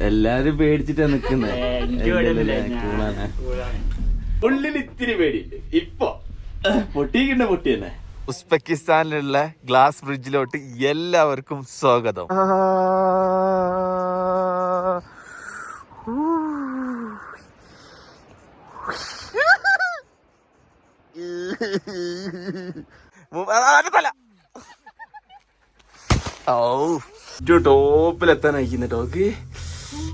എല്ലാരും പേടിച്ചിട്ടാ നിക്കുന്നേ. ഉള്ളിൽ ഇത്തിരി പേടിയുണ്ട്. ഇപ്പൊ പൊട്ടിക്കുന്ന പൊട്ടി തന്നെ. ഉസ്ബെക്കിസ്ഥാനിലുള്ള ഗ്ലാസ് ബ്രിഡ്ജിലോട്ട് എല്ലാവർക്കും സ്വാഗതം. ടോപ്പിലെത്താൻ അയക്കുന്ന ടോക്ക്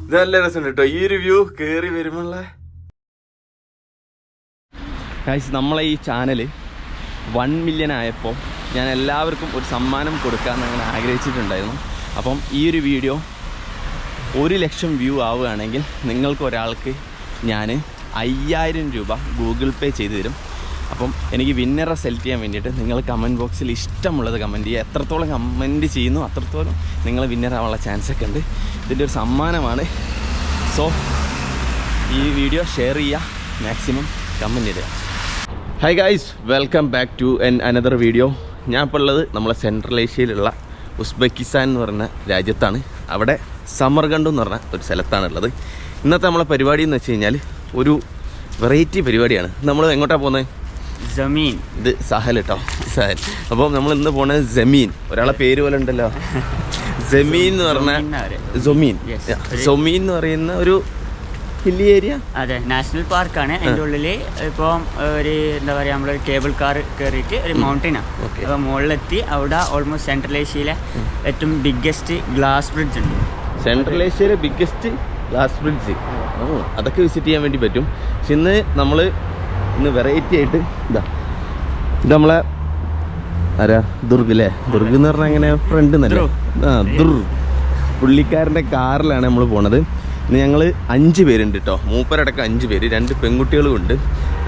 ഇത് നല്ല രസമുണ്ട് കേട്ടോ. ഈ ഒരു വ്യൂ കേറി വരുമ്പോള്ള നമ്മളെ ഈ ചാനല് 1 മില്യൺ ആയപ്പോൾ ഞാൻ എല്ലാവർക്കും ഒരു സമ്മാനം കൊടുക്കാമെന്ന് അങ്ങനെ ആഗ്രഹിച്ചിട്ടുണ്ടായിരുന്നു. അപ്പം ഈ ഒരു വീഡിയോ 1 ലക്ഷം വ്യൂ ആവുകയാണെങ്കിൽ നിങ്ങൾക്ക് ഒരാൾക്ക് ഞാൻ 5000 രൂപ ഗൂഗിൾ പേ ചെയ്തു തരും. അപ്പം എനിക്ക് വിന്നറെ സെലക്ട് ചെയ്യാൻ വേണ്ടിയിട്ട് നിങ്ങൾ കമൻറ്റ് ബോക്സിൽ ഇഷ്ടമുള്ളത് കമൻറ്റ് ചെയ്യുക. എത്രത്തോളം കമൻറ്റ് ചെയ്യുന്നു അത്രത്തോളം നിങ്ങൾ വിന്നറാവാനുള്ള ചാൻസൊക്കെ ഉണ്ട്. ഇതിൻ്റെ ഒരു സമ്മാനമാണ്. സോ ഈ വീഡിയോ ഷെയർ ചെയ്യുക, മാക്സിമം കമൻറ്റ് ചെയ്യുക. Hi guys, welcome back to another video. ഞാൻ ഇപ്പോൾ ഉള്ളത് നമ്മളെ സെൻട്രൽ ഏഷ്യയിലുള്ള ഉസ്ബെക്കിസ്ഥാൻ എന്ന് പറഞ്ഞ രാജ്യത്താണ്. അവിടെ സമർഖണ്ഡ് എന്ന് പറഞ്ഞ ഒരു സ്ഥലത്താണുള്ളത്. ഇന്നത്തെ നമ്മളെ പരിപാടി എന്ന് വെച്ച് കഴിഞ്ഞാൽ ഒരു വെറൈറ്റി പരിപാടിയാണ്. നമ്മൾ എങ്ങോട്ടാണ് പോകുന്നത്? ജമീൻ. ഇത് സഹൽ കേട്ടോ, സഹൽ. അപ്പോൾ നമ്മൾ ഇന്ന് പോണത് ജമീൻ. ഒരാളെ പേര് പോലെ ഉണ്ടല്ലോ, ജമീൻ എന്ന് പറഞ്ഞ സൊമീൻ. സൊമീൻ എന്ന് പറയുന്ന ഒരു ഹില്ലി ഏരിയ. അതെ, നാഷണൽ പാർക്കാണ്. അതിൻ്റെ ഉള്ളിൽ ഇപ്പം ഒരു എന്താ പറയുക, നമ്മളൊരു കേബിൾ കാർ കയറിയിട്ട് ഒരു മൗണ്ടനാണ്. അപ്പോൾ മുകളിലെത്തി അവിടെ ഓൾമോസ്റ്റ് സെൻട്രൽ ഏഷ്യയിലെ ഏറ്റവും ബിഗ്ഗസ്റ്റ് ഗ്ലാസ് ബ്രിഡ്ജ് ഉണ്ട്. സെൻട്രൽ ഏഷ്യയിലെ ബിഗ്ഗസ്റ്റ് ഗ്ലാസ് ബ്രിഡ്ജ്. അതൊക്കെ വിസിറ്റ് ചെയ്യാൻ വേണ്ടി പറ്റും. പക്ഷെ ഇന്ന് വെറൈറ്റി ആയിട്ട് ഇത് നമ്മളെ ആരാ ദുർഗ് അല്ലേ? ദുർഗ് എന്ന് പറഞ്ഞാൽ അങ്ങനെ ഫ്രണ്ട് എന്നല്ലേ? ദുർഗ് പുള്ളിക്കാരൻ്റെ കാറിലാണ് നമ്മൾ പോണത്. ഇന്ന് ഞങ്ങൾ 5 പേരുണ്ട് കേട്ടോ. മൂപ്പരടക്കം 5 പേര്, 2 പെൺകുട്ടികളും ഉണ്ട്.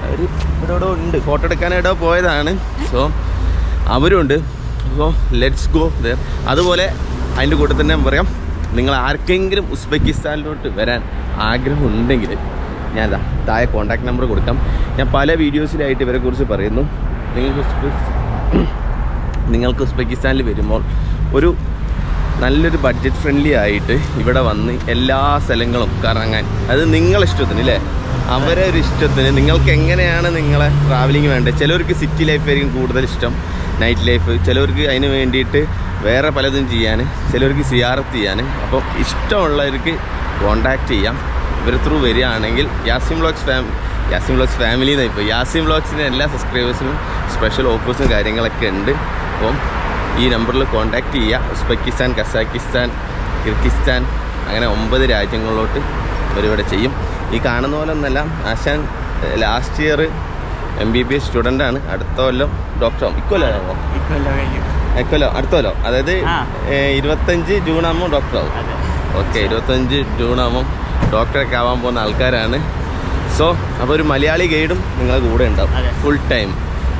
അവർ ഇവിടെ ഉണ്ട്, ഫോട്ടോ എടുക്കാനായിട്ടോ പോയതാണ്. സോ അവരുണ്ട്. So let's go there. അതുപോലെ അതിൻ്റെ കൂടെ തന്നെ പറയാം, നിങ്ങൾ ആർക്കെങ്കിലും ഉസ്ബെക്കിസ്ഥാനിലോട്ട് വരാൻ ആഗ്രഹം ഉണ്ടെങ്കിൽ ഞാൻ താഴെ കോൺടാക്ട് നമ്പർ കൊടുക്കാം. ഞാൻ പല വീഡിയോസിലായിട്ട് ഇവരെക്കുറിച്ച് പറയുന്നു. നിങ്ങൾക്ക് ഉസ്ബെക്കിസ്ഥാനിൽ വരുമ്പോൾ ഒരു നല്ലൊരു ബഡ്ജറ്റ് ഫ്രണ്ട്ലി ആയിട്ട് ഇവിടെ വന്ന് എല്ലാ സ്ഥലങ്ങളും കറങ്ങാൻ, അത് നിങ്ങളിഷ്ടത്തിന് അല്ലേ, അവരെ ഒരു ഇഷ്ടത്തിന് നിങ്ങൾക്ക് എങ്ങനെയാണ് നിങ്ങളെ ട്രാവലിംഗ് വേണ്ടത്. ചിലവർക്ക് സിറ്റി ലൈഫ് ആയിരിക്കും കൂടുതൽ ഇഷ്ടം, നൈറ്റ് ലൈഫ്. ചിലവർക്ക് അതിന് വേണ്ടിയിട്ട് വേറെ പലതും ചെയ്യാൻ, ചിലവർക്ക് സിയാറത്ത് ചെയ്യാൻ. അപ്പോൾ ഇഷ്ടമുള്ളവർക്ക് കോൺടാക്റ്റ് ചെയ്യാം. ഇവർ ത്രൂ വരികയാണെങ്കിൽ യാസിം വ്ളോഗ്സ് ഫാമിലി എന്നായി ഇപ്പോൾ. യാസിം വ്ളോഗ്സിൻ്റെ എല്ലാ സബ്സ്ക്രൈബേഴ്സിനും സ്പെഷ്യൽ ഓഫേഴ്സും കാര്യങ്ങളൊക്കെ ഉണ്ട്. അപ്പം ഈ നമ്പറിൽ കോൺടാക്റ്റ് ചെയ്യുക. ഉസ്ബെക്കിസ്ഥാൻ, കസാക്കിസ്ഥാൻ, കിർഗിസ്ഥാൻ അങ്ങനെ 9 രാജ്യങ്ങളിലോട്ട് ഇവരിവിടെ ചെയ്യും. ഈ കാണുന്ന പോലെ ഒന്നല്ല, ആശാൻ ലാസ്റ്റ് ഇയർ MBBS സ്റ്റുഡൻ്റാണ്. അടുത്ത കൊല്ലം ഡോക്ടറാവും. ഇക്കൊല്ലോ അടുത്ത കൊല്ലം, അതായത് 25 ജൂൺ ആകുമ്പോൾ ഡോക്ടറാവും. ഓക്കെ, 25 ജൂൺ ആകുമ്പം ഡോക്ടറൊക്കെ ആവാൻ പോകുന്ന ആൾക്കാരാണ്. സോ അപ്പോൾ ഒരു മലയാളി ഗൈഡും നിങ്ങളെ കൂടെ ഉണ്ടാവും ഫുൾ ടൈം.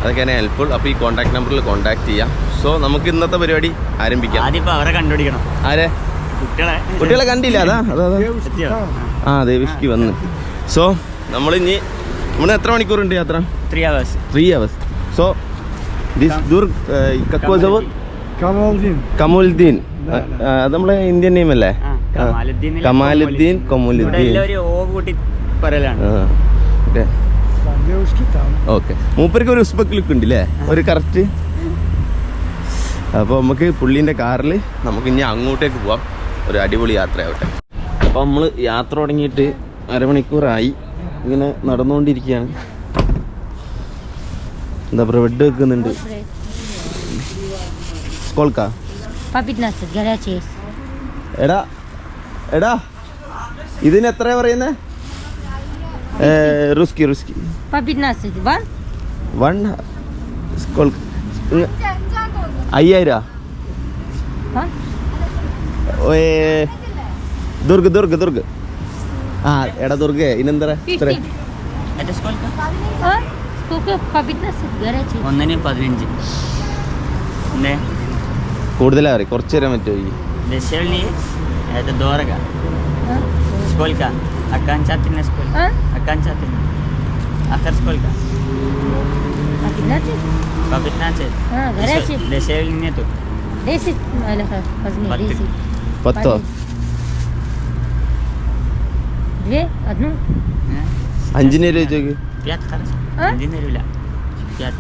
അതൊക്കെയാണ് ഹെൽപ്ഫുൾ. അപ്പോൾ ഈ കോൺടാക്ട് നമ്പറിൽ കോൺടാക്ട് ചെയ്യാം. സോ നമുക്ക് ഇന്നത്തെ പരിപാടി ആരംഭിക്കാം. അവരെ കണ്ടുപിടിക്കണം. ആരെ? കുട്ടികളെ കണ്ടില്ല. അതാ ദേവിഷ്ക്ക് വന്ന്. സോ നമ്മളിനി ഇവിടെ എത്ര മണിക്കൂറുണ്ട് യാത്ര? 3 hours. സോ ദിസ് ദുർഗ് കമോലുദ്ദീൻ, അത് നമ്മളെ ഇന്ത്യൻ നെയിം അല്ലേ? കമാലുദ്ദീൻ. ഓക്കെ, മൂപ്പർക്ക് ഒരു ഉസ്ബെക്ക് ലുക്ക് ഉണ്ട് അല്ലേ, ഒരു കറക്റ്റ്. അപ്പോൾ നമുക്ക് പുള്ളീൻ്റെ കാറിൽ നമുക്ക് ഇനി അങ്ങോട്ടേക്ക് പോവാം. ഒരു അടിപൊളി യാത്രയാവട്ടെ. അപ്പോൾ നമ്മൾ യാത്ര തുടങ്ങിയിട്ട് അരമണിക്കൂറായി. ഇങ്ങനെ നടന്നുകൊണ്ടിരിക്കുകയാണ്. എന്താ ബ്രെഡ് വെക്കുന്നുണ്ട്. സ്കോൾക്കാ എടാ ഇതിന് എത്രയാ പറയുന്നേ? റുസ്കി 5000. ദുർഗ് ആ എടാ ദുർഗേ ഇനെന്തര കൂടുതലാ പറയും, കുറച്ച് തരാൻ പറ്റുമോ? Это дорого. Сколько? Окончательно сколько? Окончательно. Ахар сколько? По 15. Горячий. Дешевле нету. 10. 10. ये अदनु 5 ചോദിച്ചോക്ക് Piat karas. Anjing therula. Piat.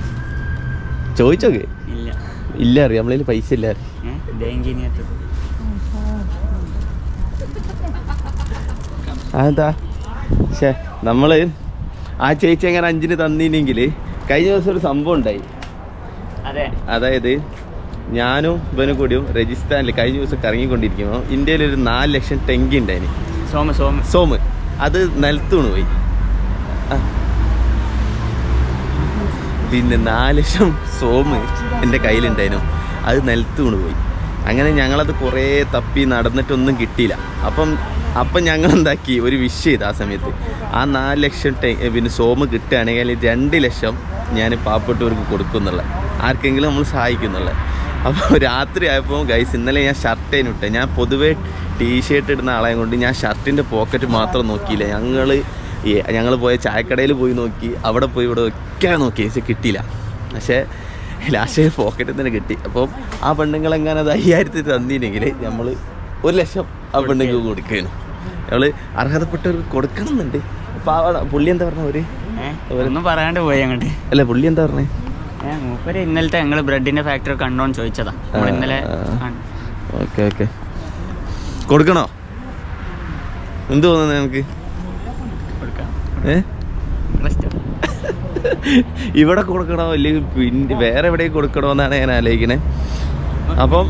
ചോദിച്ചോക്ക് Illa. ഇല്ല അറിയാം നമ്മളതിൽ പൈസ ഇല്ല The engineer tu. അതെന്താ പക്ഷേ നമ്മൾ ആ ചേച്ചി അങ്ങനെ 5 തന്നില്ലെങ്കിൽ കഴിഞ്ഞ ദിവസം ഒരു സംഭവം ഉണ്ടായി. അതെ, അതായത് ഞാനും ഇവനും കൂടിയും രജിസ്ഥാനിൽ കഴിഞ്ഞ ദിവസം കറങ്ങിക്കൊണ്ടിരിക്കുമ്പോൾ ഇന്ത്യയിൽ ഒരു 4 ലക്ഷം ടെങ്കി ഉണ്ടായിന്. സോമ് അത് നിലത്തൂണ് പോയി. പിന്നെ 4 ലക്ഷം സോമ് എൻ്റെ കയ്യിലുണ്ടായിരുന്നു, അത് നിലത്തൂണ് പോയി. അങ്ങനെ ഞങ്ങളത് കുറേ തപ്പി നടന്നിട്ടൊന്നും കിട്ടിയില്ല. അപ്പം ഞങ്ങൾ എന്താക്കി, ഒരു വിഷ് ചെയ്ത് ആ സമയത്ത് ആ 4 ലക്ഷം പിന്നെ സോമ് കിട്ടുകയാണെങ്കിൽ 2 ലക്ഷം ഞാൻ പാവപ്പെട്ടവർക്ക് കൊടുക്കുന്നുള്ള, ആർക്കെങ്കിലും നമ്മൾ സഹായിക്കുന്നുള്ള. അപ്പോൾ രാത്രി ആയപ്പോൾ ഗൈസ് ഇന്നലെ ഞാൻ ഷർട്ടേനും ഇട്ടേ. ഞാൻ പൊതുവേ ടീഷർട്ട് ഇടുന്ന ആളെ കൊണ്ട് ഞാൻ ഷർട്ടിൻ്റെ പോക്കറ്റ് മാത്രം നോക്കിയില്ല. ഞങ്ങൾ പോയ ചായക്കടയിൽ പോയി നോക്കി, അവിടെ പോയി ഇവിടെ ഒക്കെ നോക്കി, പക്ഷേ കിട്ടിയില്ല. പക്ഷേ ലാസ്റ്റ് പോക്കറ്റിൽ തന്നെ കിട്ടി. അപ്പം ആ പെണ്ണുങ്ങളെങ്ങനെ അത് 5000 തന്നില്ലെങ്കിൽ നമ്മൾ 1 ലക്ഷം ആ പെണ്ണുങ്ങൾക്ക് കൊടുക്കുകയാണ്. നമ്മൾ അർഹതപ്പെട്ടവർക്ക് കൊടുക്കണം എന്നുണ്ട്. അപ്പോൾ പുള്ളി എന്താ പറഞ്ഞ ഒന്നും പറയാണ്ട് പോയി അങ്ങോട്ട്. അല്ല പുള്ളി എന്താ പറഞ്ഞേ, മൂപ്പര് ഇന്നലത്തെ ഞങ്ങൾ ബ്രെഡിന്റെ ഫാക്ടറി കണ്ടോന്ന് ചോദിച്ചതാ. ഇന്നലെ ഓക്കെ ഓക്കെ കൊടുക്കണോ? എന്ത് തോന്നുന്നു നമുക്ക്? ഇവിടെ കൊടുക്കണോ അല്ലെങ്കിൽ പിന്നെ വേറെ എവിടെയും കൊടുക്കണോ എന്നാണ് ഞാൻ ആലോചിക്കണേ. അപ്പം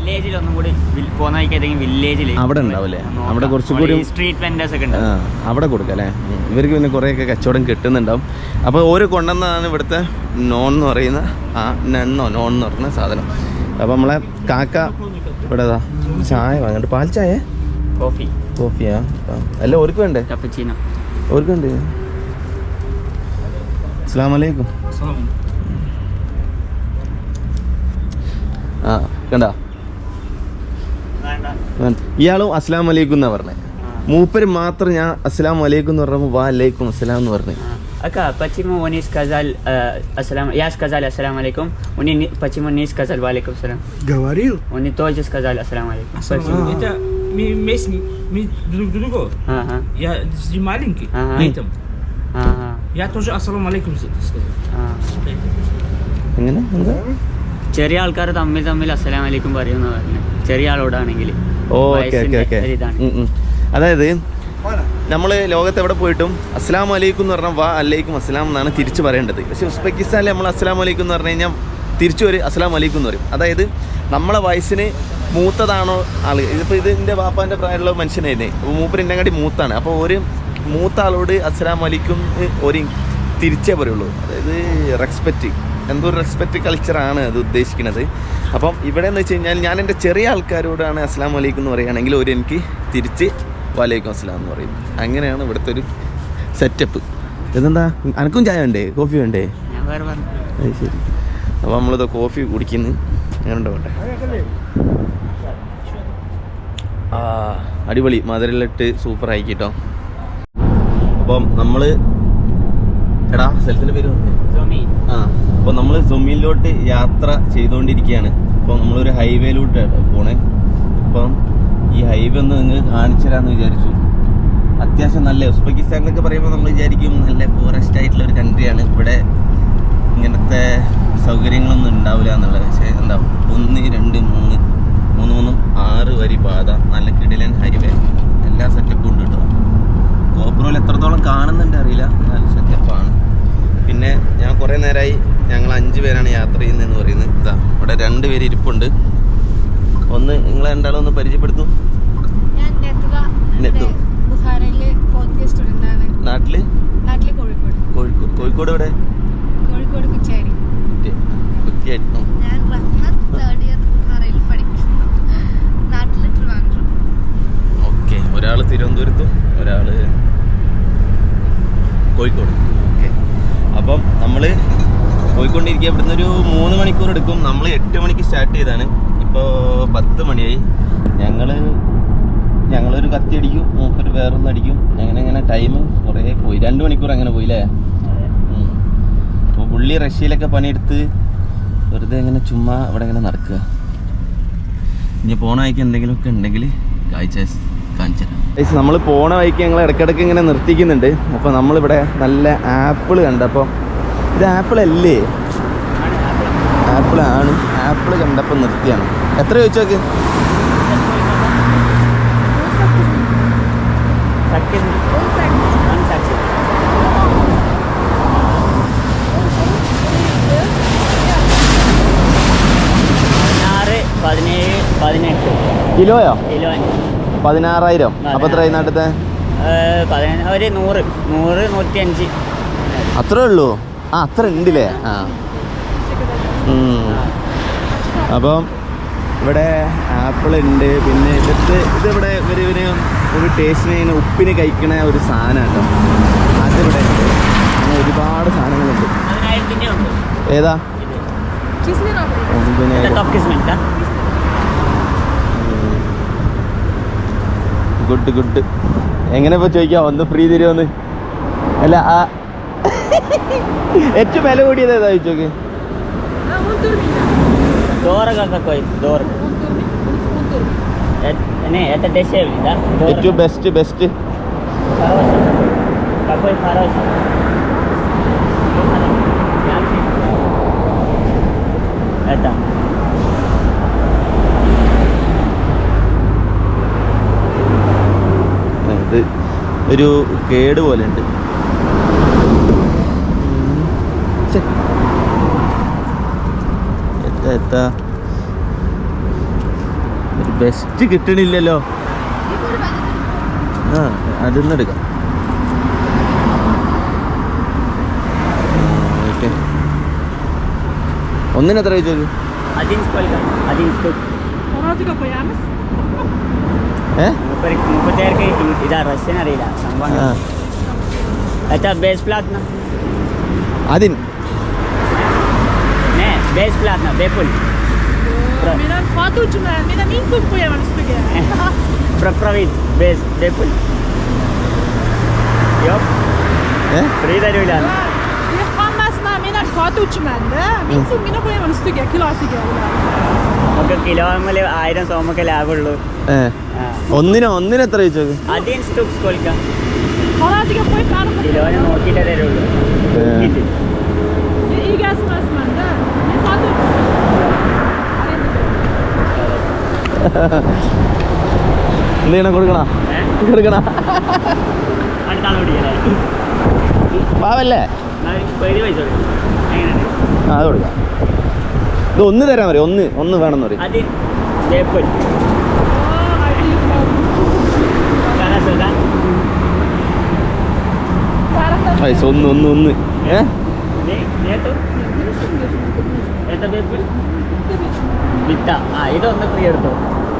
അവിടെ ഉണ്ടാവില്ലേ, അവിടെ കുറച്ചുകൂടി സ്ട്രീറ്റ് വെൻഡേഴ്സ് ഒക്കെ ഉണ്ട്, അവിടെ കൊടുക്കാം അല്ലേ. ഇവർക്ക് പിന്നെ കുറേയൊക്കെ കച്ചവടം കിട്ടുന്നുണ്ടാവും. അപ്പോൾ ഓര് കൊണ്ടുവന്നതാണ് ഇവിടുത്തെ നോൺ എന്ന് പറയുന്ന നോൺ എന്ന് പറയുന്ന സാധനം. അപ്പോൾ നമ്മളെ കാക്ക ഇവിടെ ചായ വാങ്ങണ്ട്, പാൽ ചായ കോഫിയാ അല്ല ഓർക്ക് വേണ്ടേ? ഓർക്ക് വേണ്ടേ? അസ്സലാമു അലൈക്കും. ആ കണ്ടാ, ഇയാളും അസ്സലാമു അലൈക്കും എന്നാ പറഞ്ഞേ. മൂപ്പര് മാത്രം ഞാൻ അസ്സലാമു അലൈക്കും എന്ന് പറഞ്ഞപ്പോൾ വാ അലൈക്കും അസ്സലാം എന്ന് പറഞ്ഞു. Почему он не сказал я сказал ассаляму алейкум, он почему не сказал ва алейкум салям? Говорил. Он не тоже сказал ассаляму алейкум. Это мы друг другу. Я маленький, поэтому. Я тоже ассаламу алейкум сказал. എങ്ങനെ എന്താ ചെറിയ ആൾക്കാർ തമ്മിൽ അസ്സലാമു അലൈക്കും പറയുന്ന പറഞ്ഞു, ചെറിയ ആളോടാണെങ്കിൽ. അതായത് നമ്മൾ ലോകത്ത് എവിടെ പോയിട്ടും അസ്സലാമു അലൈക്കും എന്ന് പറഞ്ഞാൽ വാ അലൈക്കും അസ്സലാം എന്നാണ് തിരിച്ച് പറയേണ്ടത്. പക്ഷേ ഉസ്ബെക്കിസ്ഥാനിൽ നമ്മൾ അസ്സലാമു അലൈക്കും എന്ന് പറഞ്ഞു കഴിഞ്ഞാൽ തിരിച്ചു ഒരു അസ്സലാമു അലൈക്കും എന്ന് പറയും. അതായത് നമ്മളെ വയസ്സിന് മൂത്തതാണോ ആൾ, ഇതിപ്പോൾ ഇതിൻ്റെ വാപ്പാൻ്റെ പ്രായമുള്ള മനുഷ്യനായിരുന്നേ, അപ്പോൾ മൂപ്പർ എന്നെക്കാട്ടി മൂത്താണ്. അപ്പോൾ ഒരു മൂത്ത ആളോട് അസ്സലാമു അലൈക്കും ഒരു തിരിച്ചേ പറയുള്ളൂ. അതായത് റെസ്പെക്റ്റ്, എന്തോ ഒരു റെസ്പെക്റ്റ് കൾച്ചറാണ് അത് ഉദ്ദേശിക്കുന്നത്. അപ്പം ഇവിടെ എന്ന് വെച്ച് കഴിഞ്ഞാൽ ഞാൻ എൻ്റെ ചെറിയ ആൾക്കാരോടാണ് അസ്സലാമു അലൈക്കും എന്ന് പറയുകയാണെങ്കിൽ ഒരു എനിക്ക് തിരിച്ച് വലൈക്കും അസ്സലാം എന്ന് പറയും. അങ്ങനെയാണ് ഇവിടുത്തെ ഒരു സെറ്റപ്പ്. ഇതെന്താ അനക്കും ചായ വേണ്ടേ, കോഫി വേണ്ടേ? അത് ശരി. അപ്പോൾ നമ്മളിത് കോഫി കുടിക്കുന്നു. അങ്ങനെ വേണ്ടേ? അടിപൊളി, മധുരയിലിട്ട് സൂപ്പർ ആയി കേട്ടോ. അപ്പം നമ്മൾ എടാ സ്ഥലത്തിൻ്റെ പേര് പറഞ്ഞു. അപ്പോൾ നമ്മൾ സൊമീനിലോട്ട് യാത്ര ചെയ്തുകൊണ്ടിരിക്കുകയാണ്. അപ്പോൾ നമ്മളൊരു ഹൈവേയിലോട്ട് പോണേ. അപ്പം ഈ ഹൈവേ ഒന്ന് നിങ്ങൾക്ക് കാണിച്ചു തരാമെന്ന് വിചാരിച്ചു. അത്യാവശ്യം നല്ല, ഉസ്ബെക്കിസ്ഥാൻ എന്നൊക്കെ പറയുമ്പോൾ നമ്മൾ വിചാരിക്കും നല്ല ഫോറസ്റ്റ് ആയിട്ടുള്ള ഒരു കൺട്രിയാണ്, ഇവിടെ ഇങ്ങനത്തെ സൗകര്യങ്ങളൊന്നും ഉണ്ടാവില്ല എന്നുള്ളത്. പക്ഷേ എന്താ 1 2 3 6 വരി പാത, നല്ല കിടിലൻ ഹൈവേ, എല്ലാ സെറ്റപ്പും ഉണ്ട് കേട്ടോ. ഗോപ്രോയിൽ എത്രത്തോളം കാണുന്നുണ്ട് അറിയില്ല, നല്ല സെറ്റപ്പാണ്. പിന്നെ ഞാൻ കുറേ നേരമായി, ഞങ്ങൾ 5 പേരാണ് യാത്ര ചെയ്യുന്നതെന്ന് പറയുന്നത്. ഇതാ ഇവിടെ 2 പേര് ഇരിപ്പുണ്ട്. ഒന്ന് നിങ്ങളെ രണ്ടാളും ഒന്ന് പരിചയപ്പെടുത്തു. നാട്ടില് കോഴിക്കോട്. എവിടെ? ഓക്കെ, ഒരാള് തിരുവനന്തപുരത്തും ഒരാള് കോഴിക്കോട്. ഓക്കെ, അപ്പം നമ്മൾ പോയിക്കൊണ്ടിരിക്കുക. ഇവിടുന്ന് ഒരു 3 മണിക്കൂർ എടുക്കും. നമ്മൾ 8 മണിക്ക് സ്റ്റാർട്ട് ചെയ്താണ്, ഇപ്പോൾ 10 മണിയായി. ഞങ്ങളൊരു കത്തി അടിക്കും, മൂപ്പര് വേറൊന്നും അടിക്കും. അങ്ങനെ ടൈം കുറേ പോയി, 2 മണിക്കൂർ അങ്ങനെ പോയില്ലേ. അപ്പോൾ പുള്ളി റഷ്യയിലൊക്കെ പണിയെടുത്ത് വെറുതെ ഇങ്ങനെ ചുമ്മാ ഇവിടെ ഇങ്ങനെ നടക്കുക. ഇനി പോണ വഴിക്ക് എന്തെങ്കിലുമൊക്കെ ഉണ്ടെങ്കിൽ കാണിച്ചു തരാം. നമ്മൾ പോണ വഴിക്ക് ഞങ്ങൾ ഇടയ്ക്കിടയ്ക്ക് ഇങ്ങനെ നിർത്തിക്കുന്നുണ്ട്. അപ്പോൾ നമ്മളിവിടെ നല്ല ആപ്പിൾ കണ്ടപ്പോൾ, ഇത് ആപ്പിൾ അല്ലേ? ആപ്പിളാണ്. ആപ്പിൾ കണ്ടപ്പോൾ നിർത്തിയാണ്. എത്ര ചോദിച്ചോക്ക്? കിലോയോ? 16,000. അപ്പോൾ എത്രയായി നാട്ടിലത്തെ? ഒരു 100, 105. അത്രേ ഉള്ളൂ? ആ, അത്ര ഉണ്ടല്ലേ? ആ. അപ്പം ഇവിടെ ആപ്പിൾ ഉണ്ട്. പിന്നെ ഇതിവിടെ ഇവര് ഒരു ടേസ്റ്റിന് ഉപ്പിന് കഴിക്കണ ഒരു സാധനം കേട്ടോ, അതിവിടെ ഉണ്ട്. അങ്ങനെ ഒരുപാട് സാധനങ്ങളുണ്ട്. ഏതാ? Good good. എങ്ങനെ ഇപ്പോൾ ചോദിക്കാം, ഒന്ന് ഫ്രീ തരുമോന്ന്? അല്ല, ഏറ്റവും വില കൂടിയത് ഏതാ ചോദിച്ചോക്ക്? ഏറ്റവും ബെസ്റ്റ് ഇത് ഒരു കേട് പോലെ ഉണ്ട്. എത്താ ഒരു ബെസ്റ്റ് കിട്ടണില്ലല്ലോ. ആ, അതിന്ന് എടുക്കാം. ഓക്കെ, ഒന്നിന് എത്ര ചോദിച്ചത്? ഇതാ റഷ്യൻ അറിയില്ല സംഭവം. ബേസ് പ്ലാറ്റ് അതിൻ base plat na bepul. Mina fatu cuma, mina minggu punya manusia dia. Pravit base bepul. Yok. Free dari ulan. Dia kamas mah mina fatu cuma dah. Minggu mina punya manusia dia kelas dia ulan. നമുക്ക് kilo നമ്മള് 1000 സോമൊക്കെ ലാഭമുള്ളൂ. ഒന്നിന് എത്ര ചോദിച്ചത്? അതിന് Stokes കൊടുക്കാം. പോയി കിലോന് നോക്കിയിട്ടേ തരുള്ളൂ. ഈ ഗ്യാസ് മാസ്മണ്ട എന്തെയ്യണം? കൊടുക്കണ പാവല്ലേ? അത് കൊടുക്കാം. ഇത് ഒന്ന് തരാൻ പറയും. ഒന്ന് വേണമെന്ന് പറയും. പൈസ ഒന്ന്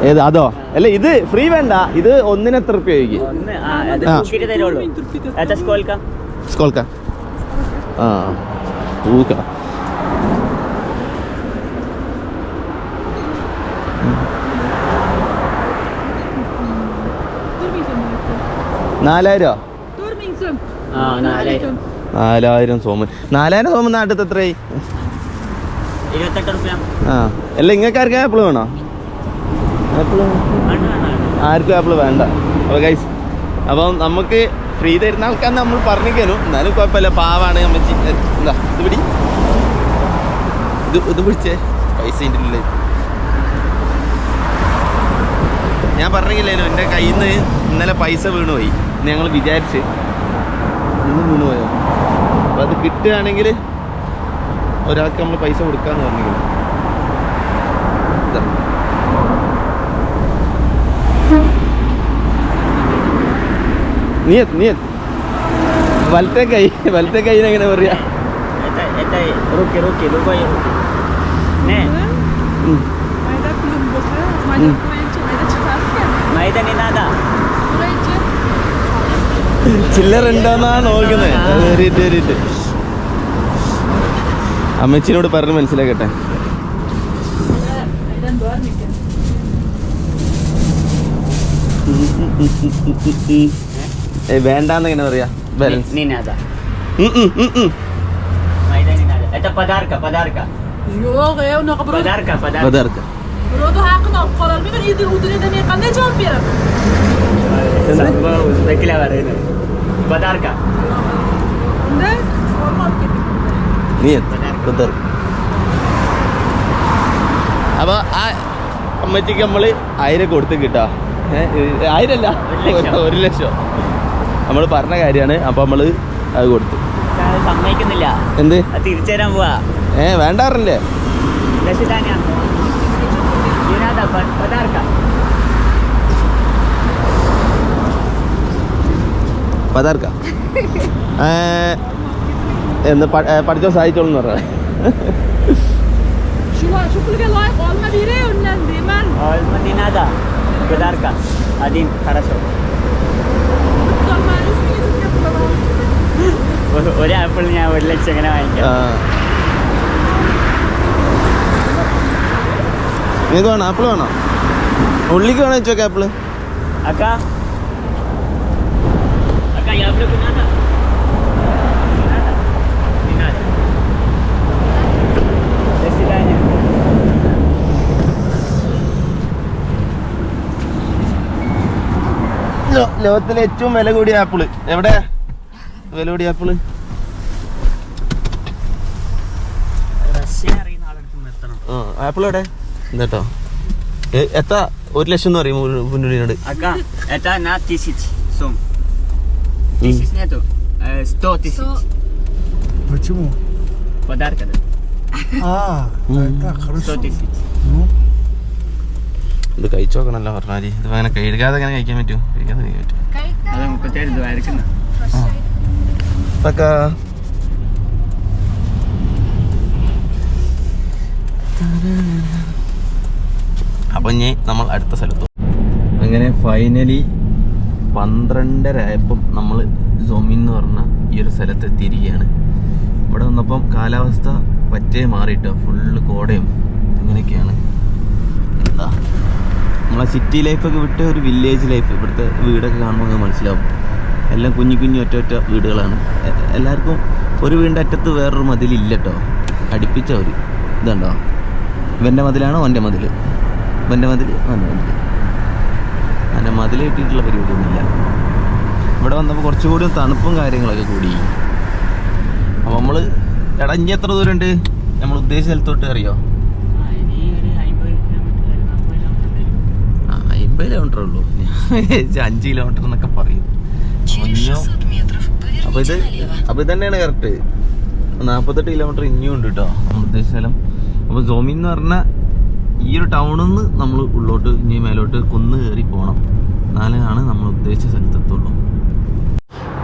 ഏത്? അതോ? അല്ല, ഇത് ഫ്രീ വേണ്ട. ഇത് ഒന്നിന് എത്ര റുപ്യ ചോദിക്കും? സ്കോൾക്ക. ആ, തൂക്ക. നാലായിരം സോമൻ. 4000 സോമൻ നാട്ടിൽ എത്രയായി? 28 റുപ്യ. ആ, അല്ല, ഇങ്ങക്കാർക്ക് ആപ്പിൾ വേണോ? ആർക്കും ആപ്പിൾ വേണ്ട. അപ്പോൾ ഗൈസ്, അപ്പം നമുക്ക് ഫ്രീ തരുന്ന ആൾക്കാർ നമ്മൾ പറഞ്ഞിരിക്കാനും, എന്നാലും കുഴപ്പമില്ല. പാവാണ് അമ്മച്ചി. എന്താ ഇത് പിടി, ഇത് പിടിച്ചേ. പൈസ ഇല്ല. ഞാൻ പറഞ്ഞില്ലേനോ, എൻ്റെ കയ്യിൽ നിന്ന് ഇന്നലെ പൈസ വീണുപോയി. ഞങ്ങൾ വിചാരിച്ച് ഇന്ന് വീണുപോയോ. അപ്പോൾ അത് കിട്ടുകയാണെങ്കിൽ ഒരാൾക്ക് നമ്മൾ പൈസ കൊടുക്കാമെന്ന് പറഞ്ഞില്ല. നീ വലത്തെ കൈ എങ്ങനെ പറയാ? ചില്ലറ ഉണ്ടോന്നാ നോക്കുന്നത്. അമ്മച്ചിനോട് പറഞ്ഞ് മനസ്സിലാക്കട്ടെ. വേണ്ടാന്ന് എങ്ങനെ പറയാ? ബാലൻസ് സംഭവം ഉസ്ബെക്കിലാണ് പറയുന്നത്. ബദാർക്ക. Ne? Olmaz ki. നീ ബദർ. അപ്പൊ ആ അമ്മച്ചിക്ക് നമ്മള് 1000 കൊടുത്ത് കിട്ടാ. 1000 അല്ല, 1 ലക്ഷം നമ്മൾ പറഞ്ഞ കാര്യമാണ്. അപ്പൊ നമ്മള് അത് കൊടുത്തു. സമ്മതിക്കുന്നില്ല. എന്ത് തിരിച്ചു തരാൻ പോവാ. വേണ്ടാറില്ലേ? പതാർക്ക എന്ന് പഠിച്ചോ സഹായിച്ചോളെന്ന് പറഞ്ഞ. Şu kulübe layık olma biri önlendi. Ben Dinada. Bedarka. Adin Karaso. tutulmanın ismini yapılamam. ഒരു ആപ്പിൾ ഞാൻ 1 ലക്ഷം എങ്ങനെ വാങ്ങിക്കാം? നിനക്ക് വേണോ ആപ്പിൾ? വേണോ? ഉള്ളിക്ക് വേണോ ചോക്ക ആപ്പിള്? അക്ക അക്ക ഈ ആപ്പിൾ കുഞ്ഞാത്ത ലോകത്തിലെ ഏറ്റവും വില കൂടിയ ആപ്പിള് എവിടെ? വില കൂടിയ ആപ്പിള് റഷ്യ അറിയുന്ന ആളെടുത്ത് നിർത്തണം. ആപ്പിൾ എവിടെ? എന്താട്ടോ എത്ര? 1 ലക്ഷം എന്ന് പറയും പുന്നുള്ളിനോട്. അക്ക എത്താ നാ тысяч сум. Тысяч нету. 100 тысяч. Почему? Подарка. Так, хорошо. 100 тысяч. ഇത് കഴിച്ചു നോക്കണല്ലോ പറഞ്ഞാൽ. ഇത് അങ്ങനെ കഴുകാതെ അങ്ങനെ കഴിക്കാൻ പറ്റുമോ? കഴിക്കാതെ കഴിക്കാൻ പറ്റും. അത് 37 രൂപ. അപ്പം ഇനി നമ്മൾ അടുത്ത സ്ഥലത്ത്. അങ്ങനെ ഫൈനലി 12:30 ആയപ്പം നമ്മൾ സോമിൻ എന്ന് പറഞ്ഞ ഈ ഒരു സ്ഥലത്ത് എത്തിയിരിക്കുകയാണ്. ഇവിടെ വന്നപ്പം കാലാവസ്ഥ പറ്റേ മാറിയിട്ടോ. ഫുള്ള് കോടയും അങ്ങനെയൊക്കെയാണ്. എന്താ നമ്മളെ സിറ്റി ലൈഫൊക്കെ വിട്ട് ഒരു വില്ലേജ് ലൈഫ്. ഇവിടുത്തെ വീടൊക്കെ കാണുമ്പോൾ നമുക്ക് മനസ്സിലാവും. എല്ലാം കുഞ്ഞു കുഞ്ഞു ഒറ്റ വീടുകളാണ്. എല്ലാവർക്കും ഒരു വീടിൻ്റെ അറ്റത്ത് വേറൊരു മതിലില്ല കേട്ടോ. അടുപ്പിച്ച ഒരു ഇതുണ്ടോ? ഇവൻ്റെ മതിലാണോ എൻ്റെ മതിൽ? ഇവൻ്റെ മതിൽ എൻ്റെ മതിൽ കിട്ടിയിട്ടുള്ള പരിപാടിയൊന്നുമില്ല. ഇവിടെ വന്നപ്പോൾ കുറച്ചുകൂടി തണുപ്പും കാര്യങ്ങളൊക്കെ കൂടി. അപ്പോൾ നമ്മൾ ഇനി എത്ര ദൂരം ഉണ്ട് നമ്മൾ ഉദ്ദേശിച്ച സ്ഥലത്തോട്ട്? അറിയോ? 50 കിലോമീറ്റർ ഉള്ളൂ. 5 കിലോമീറ്റർ എന്നൊക്കെ പറയും. അപ്പോൾ ഇത് തന്നെയാണ് കറക്റ്റ്. 48 കിലോമീറ്റർ ഇനിയും ഉണ്ട് കേട്ടോ നമ്മൾ ഉദ്ദേശിച്ച സ്ഥലം. അപ്പോൾ സോമി എന്ന് പറഞ്ഞാൽ ഈ ഒരു ടൗണിൽ നിന്ന് നമ്മൾ ഉള്ളോട്ട് ഇനി മേലോട്ട് കുന്ന് കയറി പോകണം. എന്നാലാണ് നമ്മൾ ഉദ്ദേശിച്ച സ്ഥലത്തെത്തുള്ളൂ.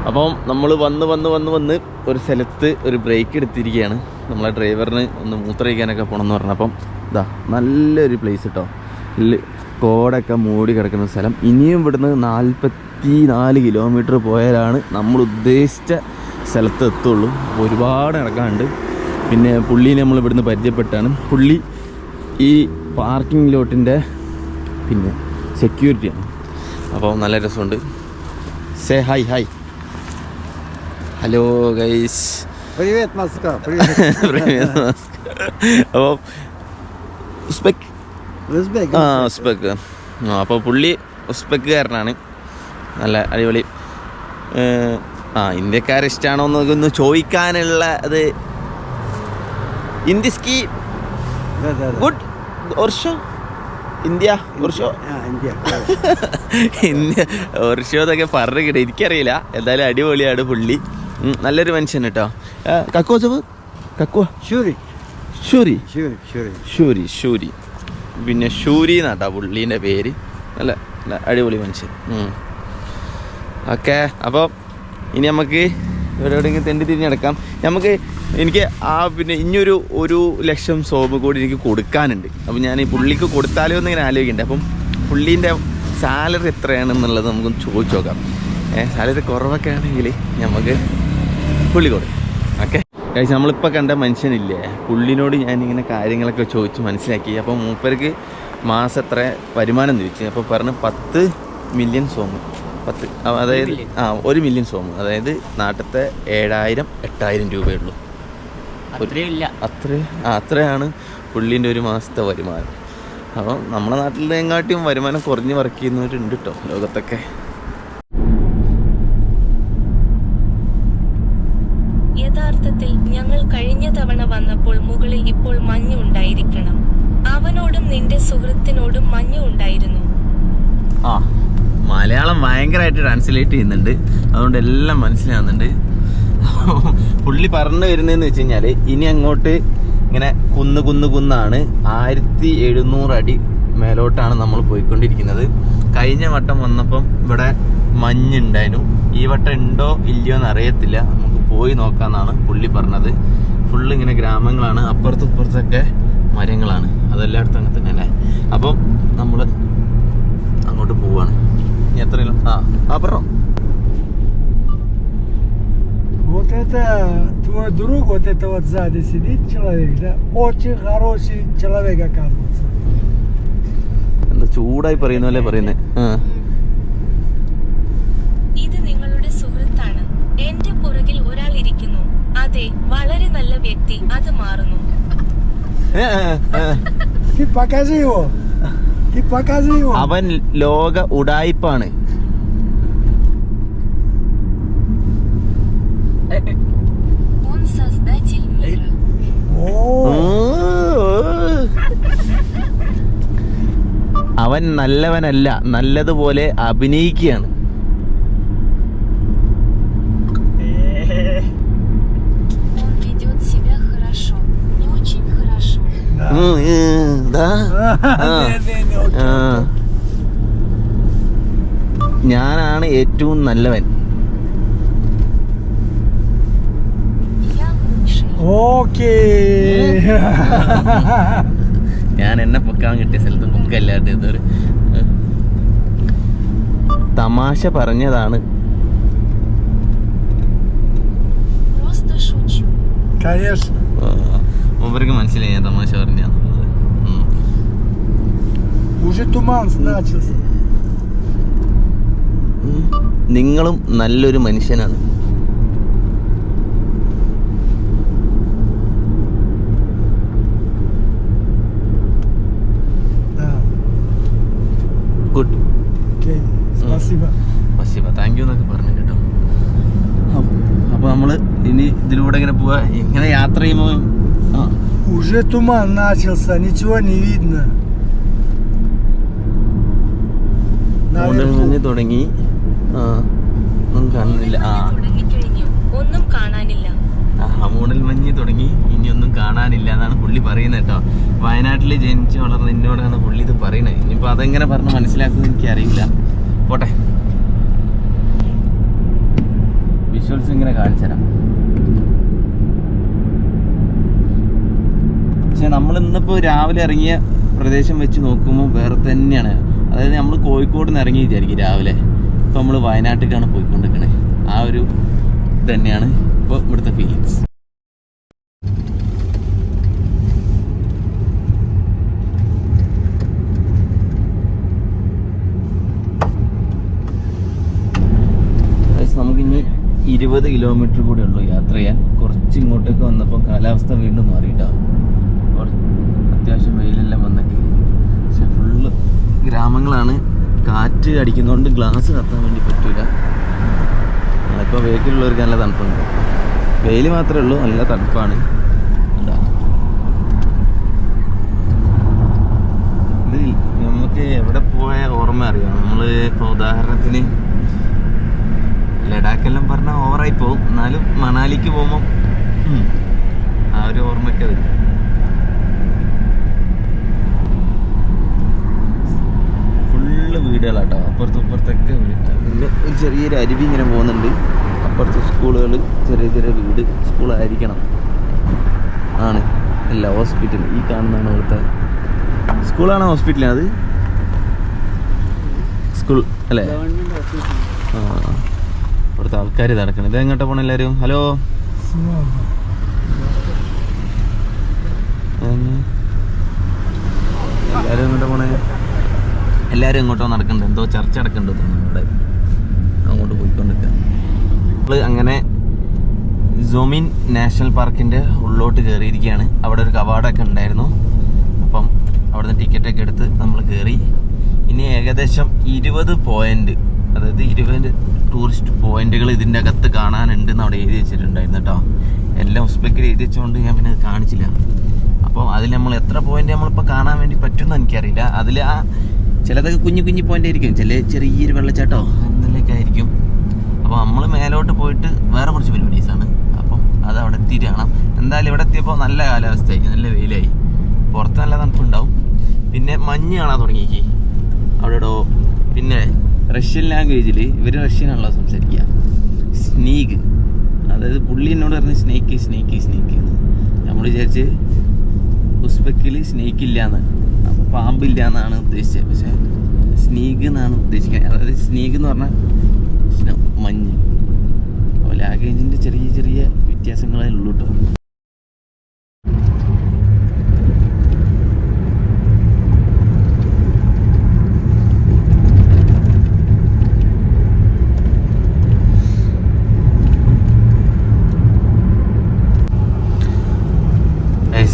അപ്പം നമ്മൾ വന്ന് ഒരു സ്ഥലത്ത് ഒരു ബ്രേക്ക് എടുത്തിരിക്കുകയാണ്. നമ്മളെ ഡ്രൈവറിന് ഒന്ന് മൂത്രയിക്കാനൊക്കെ പോകണമെന്ന് പറഞ്ഞപ്പം ഇതാ നല്ലൊരു പ്ലേസ് കേട്ടോ. കോടൊക്കെ മൂടി കിടക്കുന്ന സ്ഥലം. ഇനിയും ഇവിടുന്ന് 44 കിലോമീറ്റർ പോയാലാണ് നമ്മൾ ഉദ്ദേശിച്ച സ്ഥലത്ത് എത്തുള്ളൂ. ഒരുപാട് നടക്കാനുണ്ട്. പിന്നെ പുള്ളീനെ നമ്മൾ ഇവിടുന്ന് പരിചയപ്പെട്ടാണ്. പുള്ളി ഈ പാർക്കിംഗ് ലോട്ടിൻ്റെ പിന്നെ സെക്യൂരിറ്റിയാണ്. അപ്പോൾ നല്ല രസമുണ്ട്. Say hi hi hello guys. Привет, Москва. Привет. അപ്പോൾ ഉസ്ബെക്ക് Узбек. ഉസ്ബെക്ക്. അപ്പോൾ പുള്ളി ഉസ്ബെക്കുകാരനാണ്. നല്ല അടിപൊളി. ഇന്ത്യക്കാരെ ഇഷ്ടമാണോ എന്നൊന്ന് ചോദിക്കാനുള്ള അത് ഇന്ത്യസ്കി ഗുഡ് ഓർഷോ ഇന്ത്യ ഓർഷോ Индия. ഇന്ത്യ ഓർഷോ എന്നൊക്കെ പറഞ്ഞു കിട്ടും. എനിക്കറിയില്ല. എന്തായാലും അടിപൊളിയാണ് പുള്ളി. നല്ലൊരു മനുഷ്യൻ കേട്ടോ. Cacao ചവ് cacao Шури. ഷൂരി Шури. ഷൂരി ഷൂരി പിന്നെ ഷൂരി എന്നാട്ടാ പുള്ളീൻ്റെ പേര്. നല്ല നല്ല അടിപൊളി മനുഷ്യൻ. ഓക്കെ. അപ്പോൾ ഇനി നമുക്ക് എവിടെയെങ്കിലും തെണ്ടി തിരിഞ്ഞ് നടക്കാം. എനിക്ക് പിന്നെ ഇനിയൊരു 1 ലക്ഷം സോപ്പ് കൂടി എനിക്ക് കൊടുക്കാനുണ്ട്. അപ്പം ഞാൻ ഈ പുള്ളിക്ക് കൊടുത്താലോ എന്ന് ഇങ്ങനെ ആലോചിക്കുന്നുണ്ട്. അപ്പം പുള്ളീൻ്റെ സാലറി എത്രയാണെന്നുള്ളത് നമുക്കൊന്ന് ചോദിച്ചു നോക്കാം. സാലറി കുറവൊക്കെ ആണെങ്കിൽ നമുക്ക് പുള്ളി കൊടുക്കും. ഓക്കെ കഴിച്ച് നമ്മളിപ്പോൾ കണ്ട മനുഷ്യനില്ലേ, പുള്ളിനോട് ഞാനിങ്ങനെ കാര്യങ്ങളൊക്കെ ചോദിച്ച് മനസ്സിലാക്കി. അപ്പോൾ മൂപ്പർക്ക് മാസം എത്ര വരുമാനം ചോദിച്ചു. അപ്പോൾ പറഞ്ഞ് 10 മില്യൺ സോമ്. 10 അതായത് 1 മില്യൺ സോമ്. അതായത് നാട്ടിലത്തെ 7,000-8,000 രൂപയുള്ളൂ. അത്രയാണ് പുള്ളീൻ്റെ ഒരു മാസത്തെ വരുമാനം. അപ്പോൾ നമ്മുടെ നാട്ടിലെങ്ങാട്ടിയും വരുമാനം കുറഞ്ഞ് വർക്ക് ചെയ്യുന്നവരുണ്ട് കേട്ടോ ലോകത്തൊക്കെ. കഴിഞ്ഞ തവണ വന്നപ്പോൾ മുകളിൽ ഇപ്പോൾ മഞ്ഞ് ഉണ്ടായിരിക്കണം. അവനോടും നിന്റെ സുഹൃത്തിനോടും മഞ്ഞ് ഉണ്ടായിരുന്നു. ആ മലയാളം ഭയങ്കരമായിട്ട് ട്രാൻസ്ലേറ്റ് ചെയ്യുന്നുണ്ട്, അതുകൊണ്ട് എല്ലാം മനസ്സിലാവുന്നുണ്ട്. പുള്ളി പറഞ്ഞു വരുന്നതെന്ന് വെച്ച് കഴിഞ്ഞാൽ ഇനി അങ്ങോട്ട് ഇങ്ങനെ കുന്നാണ്. 1700 അടി മേലോട്ടാണ് നമ്മൾ പോയിക്കൊണ്ടിരിക്കുന്നത്. കഴിഞ്ഞ വട്ടം വന്നപ്പം ഇവിടെ മഞ്ഞുണ്ടായിരുന്നു. ഈ വട്ടം ഉണ്ടോ ഇല്ലയോ എന്ന് അറിയത്തില്ല, നമുക്ക് പോയി നോക്കാമെന്നാണ് പുള്ളി പറഞ്ഞത്. ഫുള്ള് ഇങ്ങനെ ഗ്രാമങ്ങളാണ്, അപ്പുറത്തും ഇപ്പുറത്തൊക്കെ മരങ്ങളാണ്, അതെല്ലായിടത്തും അങ്ങനെ തന്നെ അല്ലേ. അപ്പം നമ്മൾ അങ്ങോട്ട് പോവാണ്. ഇനി എത്ര പറഞ്ഞോ. Вот это твой друг, вот это вот сзади сидит человек, да? Очень хороший человек, оказывается. എന്താ ചൂടായി പറയുന്ന പോലെ പറയുന്നേ. ഇത് നിങ്ങളുടെ സുഹൃത്താണ്. എന്റെ പുറകിൽ ഒരാൾ ഇരിക്കുന്നു. അതെ, വളരെ നല്ല വ്യക്തി. അത് മാറുന്നു. Ты покажи его. Ты покажи его. അവൻ ലോക ഉഡായിപ്പാണ്. Он создатель мира. അവൻ നല്ലവനല്ല, നല്ലതുപോലെ അഭിനയിക്കുകയാണ്. Он ведет себя хорошо. Не очень хорошо. ഞാനാണ് ഏറ്റവും നല്ലവൻ. Я лучший. Окей. ഞാൻ എന്നെ പൊക്കാൻ കിട്ടിയ സ്ഥലത്ത് പൊക്കല്ലാണ്ട് ഇതൊരു തമാശ പറഞ്ഞതാണ്. Просто шучу. Конечно. മൂപ്പർക്ക് മനസ്സിലായി ഞാൻ തമാശ പറഞ്ഞാന്നുള്ളത്. Уже туман начался. നിങ്ങളും നല്ലൊരു മനുഷ്യനാണ്. ഗുഡ്. Окей. Спасибо. പശിവ താങ്ക് യു എന്നൊക്കെ പറഞ്ഞു കേട്ടോ. അപ്പോൾ നമ്മൾ ഇനി ഇതിലൂടെ ഇങ്ങനെ പോവാ. ഇങ്ങനെ യാത്ര ചെയ്യുമ്പോൾ Уже туман начался, ничего не видно. മൂടൽമഞ്ഞ് തുടങ്ങി. ഒന്നും കാണുന്നില്ല. തുടങ്ങിക്കഴിഞ്ഞു. ഒന്നും കാണാനില്ല. മൂടൽമഞ്ഞ് തുടങ്ങി, ഇനി ഒന്നും കാണാനില്ല എന്നാണ് പുള്ളി പറയുന്നത് കേട്ടോ. വയനാട്ടിൽ ജനിച്ച് വളർന്ന എന്നോടാണ് പുള്ളി ഇത് പറയുന്നത്. ഇനിയിപ്പോൾ അതെങ്ങനെ പറഞ്ഞ് മനസ്സിലാക്കുമെന്ന് എനിക്കറിയില്ല. പോട്ടെ, വിഷ്വൽസ് ഇങ്ങനെ കാണിച്ചു തരാം. പക്ഷെ നമ്മൾ ഇന്നിപ്പോൾ രാവിലെ ഇറങ്ങിയ പ്രദേശം വെച്ച് നോക്കുമ്പോൾ വേറെ തന്നെയാണ്. അതായത് നമ്മൾ കോഴിക്കോട് നിന്ന് ഇറങ്ങി വിചാരിക്കും രാവിലെ, ഇപ്പോൾ നമ്മൾ വയനാട്ടിലേക്കാണ് പോയിക്കൊണ്ടിരിക്കണേ. ആ ഒരു ഇത് തന്നെയാണ് ഇപ്പോൾ ഇവിടുത്തെ ഫീലിങ്സ്. നമുക്കിനി 20 കിലോമീറ്റർ കൂടെ ഉള്ളൂ യാത്ര ചെയ്യാൻ. കുറച്ച് ഇങ്ങോട്ടേക്ക് വന്നപ്പോൾ കാലാവസ്ഥ വീണ്ടും മാറിയിട്ടാവും. അത്യാവശ്യം വെയിലെല്ലാം വന്നെങ്കിൽ, പക്ഷെ ഫുള്ള് ഗ്രാമങ്ങളാണ്. കാറ്റ് അടിക്കുന്നതുകൊണ്ട് ഗ്ലാസ് കത്താൻ വേണ്ടി പറ്റില്ല. അതിപ്പോൾ വെഹിക്കിളുള്ളവർക്ക് നല്ല തണുപ്പുണ്ട്. വെയിൽ മാത്രമേ ഉള്ളൂ, നല്ല തണുപ്പാണ്. ഇത് നമുക്ക് എവിടെ പോയ ഓർമ്മ അറിയാം. നമ്മൾ ഇപ്പോൾ ഉദാഹരണത്തിന് ലഡാക്കെല്ലാം പറഞ്ഞാൽ ഓവറായി പോകും, എന്നാലും മണാലിക്ക് പോകുമ്പോൾ ആ ഒരു ഓർമ്മയൊക്കെ വരും. ഫുള്ള് വീടുകളാട്ടോ, അപ്പുറത്തും ഇപ്പുറത്തൊക്കെ വീടാണ്. പിന്നെ ഒരു ചെറിയൊരു അരുവി ഇങ്ങനെ പോകുന്നുണ്ട്. അപ്പുറത്ത് സ്കൂളുകൾ, ചെറിയ ചെറിയ വീട് സ്കൂളായിരിക്കണം ആണ്. അല്ല, ഹോസ്പിറ്റൽ. ഈ കാണുന്നതാണ് ഇവിടുത്തെ സ്കൂളാണോ ഹോസ്പിറ്റലാണ്? അത് സ്കൂൾ അല്ലേ? ആ, ഇവിടുത്തെ ആൾക്കാർ നടക്കണം. ഇത് എങ്ങോട്ടാ പോകണം എല്ലാവരും? ഹലോ, എല്ലാവരും എങ്ങോട്ടാ പോണേ? എല്ലാവരും എങ്ങോട്ടോ നടക്കുന്നുണ്ട്. എന്തോ ചർച്ച നടക്കുന്നുണ്ട് ഇവിടെ. അങ്ങോട്ട് പോയിക്കൊണ്ടിരിക്കുക. നമ്മൾ അങ്ങനെ സൊമിൻ നാഷണൽ പാർക്കിൻ്റെ ഉള്ളോട്ട് കയറിയിരിക്കുകയാണ്. അവിടെ ഒരു കവാടമൊക്കെ ഉണ്ടായിരുന്നു. അപ്പം അവിടുന്ന് ടിക്കറ്റൊക്കെ എടുത്ത് നമ്മൾ കയറി. ഇനി ഏകദേശം 20 പോയിന്റ്, അതായത് 20 ടൂറിസ്റ്റ് പോയിന്റുകൾ ഇതിൻ്റെ അകത്ത് കാണാനുണ്ടെന്ന് അവിടെ എഴുതി വെച്ചിട്ടുണ്ടായിരുന്നു കേട്ടോ. എല്ലാം ഉസ്ബെക്കിൽ എഴുതി വെച്ചുകൊണ്ട് ഞാൻ പിന്നെ കാണിച്ചില്ല. അപ്പോൾ അതിൽ നമ്മൾ എത്ര പോയിന്റ് നമ്മളിപ്പോൾ കാണാൻ വേണ്ടി പറ്റുമെന്ന് എനിക്കറിയില്ല. അതിൽ ആ ചിലതൊക്കെ കുഞ്ഞു കുഞ്ഞു പോയിന്റ് ആയിരിക്കും, ചില ചെറിയൊരു വെള്ളച്ചാട്ടോ എന്തെങ്കിലുമൊക്കെ ആയിരിക്കും. അപ്പോൾ നമ്മൾ മേലോട്ട് പോയിട്ട് വേറെ കുറച്ച് പരിപാടീസാണ്. അപ്പം അത് അവിടെ എത്തിയിട്ട് കാണാം. എന്തായാലും ഇവിടെ എത്തിയപ്പോൾ നല്ല കാലാവസ്ഥയായി, നല്ല വെയിലായി, പുറത്ത് നല്ല തണുപ്പുണ്ടാവും. പിന്നെ മഞ്ഞ് കാണാൻ തുടങ്ങിയേക്ക് അവിടെ. പിന്നെ റഷ്യൻ ലാംഗ്വേജിൽ ഇവർ റഷ്യനാണല്ലോ സംസാരിക്കുക. സ്നീക്ക്, അതായത് പുള്ളി എന്നോട് പറഞ്ഞ് സ്നേക്ക് സ്നേക്ക് സ്നേക്ക് എന്ന്. നമ്മൾ വിചാരിച്ച് ഉസ്ബെക്കിൽ സ്നേക്ക് ഇല്ലയെന്ന്, അപ്പോൾ പാമ്പില്ല എന്നാണ് ഉദ്ദേശിച്ചത്. പക്ഷേ സ്നീക്ക് എന്നാണ് ഉദ്ദേശിക്കുന്നത്. അതായത് സ്നീക്ക് എന്ന് പറഞ്ഞാൽ മഞ്ഞ്. അപ്പോൾ ലാംഗ്വേജിൻ്റെ ചെറിയ ചെറിയ വ്യത്യാസങ്ങളേ ഉള്ളൂ കേട്ടോ.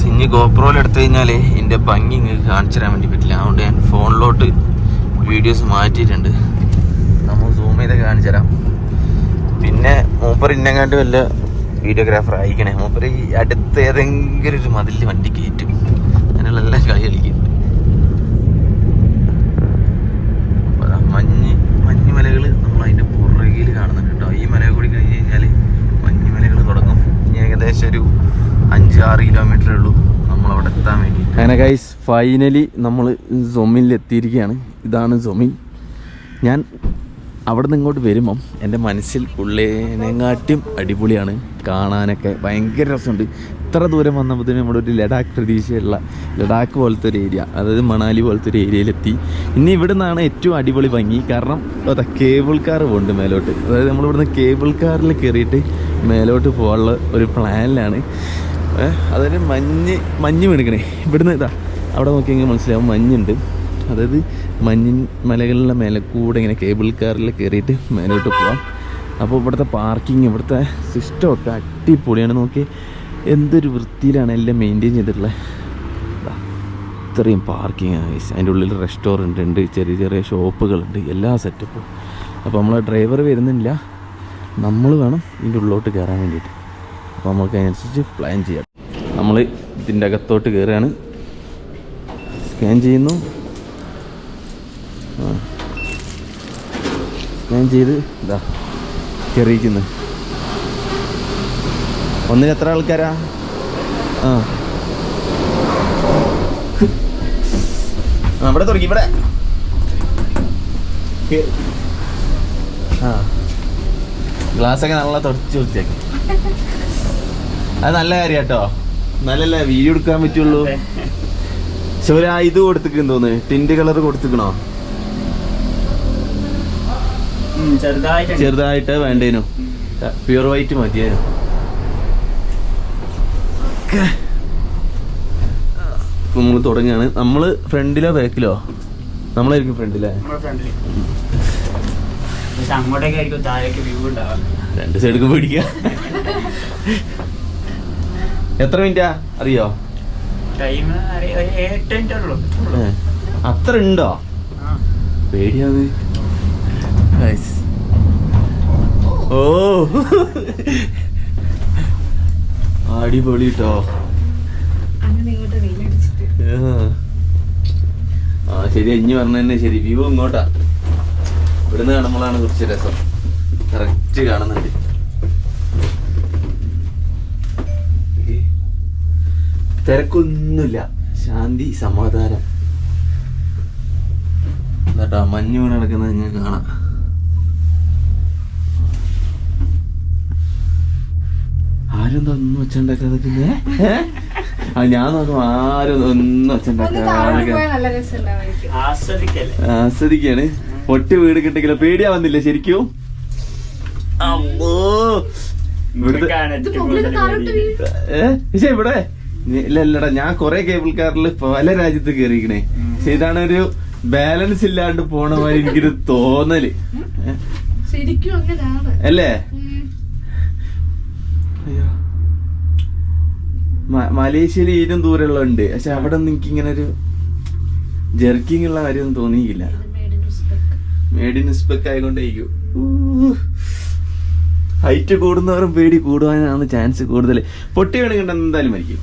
ഇനി ഗോപ്രോയിൽ എടുത്തു കഴിഞ്ഞാൽ ഇതിൻ്റെ ഭംഗി നിങ്ങൾക്ക് കാണിച്ചു തരാൻ വേണ്ടി പറ്റില്ല. അതുകൊണ്ട് ഞാൻ ഫോണിലോട്ട് വീഡിയോസ് മാറ്റിയിട്ടുണ്ട്. നമ്മൾ സൂം ചെയ്തൊക്കെ കാണിച്ചു തരാം. പിന്നെ മൂപ്പർ ഇന്നെങ്ങാണ്ട് വല്ല വീഡിയോഗ്രാഫർ ആയിക്കണേ. മൂപ്പർ ഈ അടുത്ത് ഏതെങ്കിലും ഒരു മതിലിൽ വണ്ടി കയറ്റും, അങ്ങനെയുള്ള എല്ലാം കളി കളിക്കും. മഞ്ഞുമലകൾ നമ്മൾ അതിൻ്റെ പുറകിൽ കാണുന്നുണ്ട് കേട്ടോ. ഈ മല കൂടി കഴിഞ്ഞ് കഴിഞ്ഞാൽ മഞ്ഞുമലകൾ തുടങ്ങും. ഇനി ഏകദേശം ഒരു 5-6 കിലോമീറ്ററേ ഉള്ളൂ നമ്മളവിടെ എത്താൻ വേണ്ടി. അങ്ങനെ ഗൈസ് ഫൈനലി നമ്മൾ സൊമിനിൽ എത്തിയിരിക്കുകയാണ്. ഇതാണ് സൊമിൻ. ഞാൻ അവിടെ നിന്ന് ഇങ്ങോട്ട് വരുമ്പം എൻ്റെ മനസ്സിൽ പുള്ളേനെങ്ങാട്ടും അടിപൊളിയാണ്, കാണാനൊക്കെ ഭയങ്കര രസമുണ്ട്. ഇത്ര ദൂരം വന്നപ്പോഴത്തേനും നമ്മുടെ ഒരു ലഡാക്ക് പ്രതീക്ഷയുള്ള ലഡാക്ക് പോലത്തെ ഒരു ഏരിയ, അതായത് മണാലി പോലത്തെ ഒരു ഏരിയയിലെത്തി. ഇനി ഇവിടെ നിന്നാണ് ഏറ്റവും അടിപൊളി ഭംഗി. കാരണം അതാ കേബിൾ കാർ പോകുന്നുണ്ട് മേലോട്ട്. അതായത് നമ്മളിവിടുന്ന് കേബിൾ കാറിൽ കയറിയിട്ട് മേലോട്ട് പോകാനുള്ള ഒരു പ്ലാനിലാണ്. അതായത് മഞ്ഞ് വീണിക്കണേ ഇവിടുന്ന്. ഇതാ അവിടെ നോക്കിയെങ്കിൽ മനസ്സിലാവും മഞ്ഞുണ്ട്. അതായത് മലകളുടെ മേലെ കൂടെ ഇങ്ങനെ കേബിൾ കാറിൽ കയറിയിട്ട് മേലോട്ട് പോകാം. അപ്പോൾ ഇവിടുത്തെ പാർക്കിങ്, ഇവിടുത്തെ സിസ്റ്റമൊക്കെ അടിപൊളിയാണ്. നോക്കി എന്തൊരു വൃത്തിയിലാണ് എല്ലാം മെയിൻറ്റെയിൻ ചെയ്തിട്ടുള്ളത്. ഇത്രയും പാർക്കിങ് ആണ്. അതിൻ്റെ ഉള്ളിൽ റെസ്റ്റോറൻറ്റ് ഉണ്ട്, ചെറിയ ചെറിയ ഷോപ്പുകളുണ്ട്, എല്ലാ സെറ്റപ്പും. അപ്പോൾ നമ്മളെ ഡ്രൈവർ വരുന്നില്ല, നമ്മൾ വേണം ഇതിൻ്റെ ഉള്ളിലോട്ട് കയറാൻ വേണ്ടിയിട്ട്. അപ്പോൾ നമുക്ക് അതിനനുസരിച്ച് പ്ലാൻ ചെയ്യാം. നമ്മൾ ഇതിൻ്റെ അകത്തോട്ട് കയറുകയാണ്. സ്കാൻ ചെയ്യുന്നു. സ്കാൻ ചെയ്ത് ഇതാ കയറിയിരിക്കുന്നു. ഒന്നിന് എത്ര ആൾക്കാരാ? ഇവിടെ തുടങ്ങി. ഇവിടെ ഗ്ലാസ്സൊക്കെ നല്ല തുടച്ച് വൃത്തിയാക്കി. അത് നല്ല കാര്യം കേട്ടോ. നല്ലല്ല വീഡിയോ എടുക്കാൻ പറ്റുള്ളൂ. പക്ഷെ ഒരു ഇത് കൊടുത്തിക്കുന്നു തോന്നുന്നു, ടിൻറ്റ് കളർ കൊടുത്തിക്കണോ? ചെറുതായിട്ട് വേണ്ടേനു. പ്യൂർ വൈറ്റ് മതിയായിരുന്നു. നമ്മൾ തുടങ്ങുകയാണ്. നമ്മൾ ഫ്രണ്ടിലോ ബാക്കിലോ? നമ്മളായിരിക്കും ഫ്രണ്ടിലേ. രണ്ട് സൈഡിൽ പിടിക്കുക. എത്ര മിനിറ്റാ അറിയോ? അത്ര ഉണ്ടോ? പേടിയാന്ന്. ഓ അടിപൊളി കേട്ടോ. ആ ശരി, ഇഞ്ഞി പറഞ്ഞ തന്നെ ശരി. വ്യൂ ഇങ്ങോട്ടാ, ഇവിടുന്ന് കാണുമ്പോഴാണ് കുറച്ച് രസം. കറക്റ്റ് കാണുന്നുണ്ട്. തിരക്കൊന്നുമില്ല, ശാന്തി സമാധാനം. എന്നിട്ടാ മഞ്ഞ് വീണ് കിടക്കുന്നത് ഞാൻ കാണാം. ആരെന്താ ഒന്നും വെച്ചുണ്ടാക്കാതെ? ഞാൻ നോക്കും ആരും ഒന്നും വെച്ചുണ്ടാക്കാതെ ആസ്വദിക്കാണ്. പൊട്ടി വീട് കിട്ടിക്കില്ല. പേടിയാ വന്നില്ല ശരിക്കും. പക്ഷെ ഇവിടെ ഇല്ലല്ലടാ, ഞാൻ കൊറേ കേബിൾ കാറിൽ പല രാജ്യത്ത് കയറിയിരിക്കണേ. പക്ഷെ ഇതാണ് ഒരു ബാലൻസ് ഇല്ലാണ്ട് പോണ മാതിരി എനിക്കൊരു തോന്നല്. അല്ലേ? അയ്യോ, മലേഷ്യയിൽ ഇതിനും ദൂരമുള്ളതുണ്ട്. പക്ഷെ അവിടെ ഒന്നും എനിക്ക് ഇങ്ങനെ ഒരു ജെർക്കിങ് ഉള്ള കാര്യമൊന്നും തോന്നിയില്ല. മേഡ് ഇൻ ഉസ്ബെക്ക് ആയിക്കൊണ്ടേയിരിക്കും. ഹൈറ്റ് കൂടുന്നവരും പേടി കൂടുവാനാണ് ചാൻസ് കൂടുതൽ. പൊട്ടി വീണുകൊണ്ട് എന്തായാലും മരിക്കും.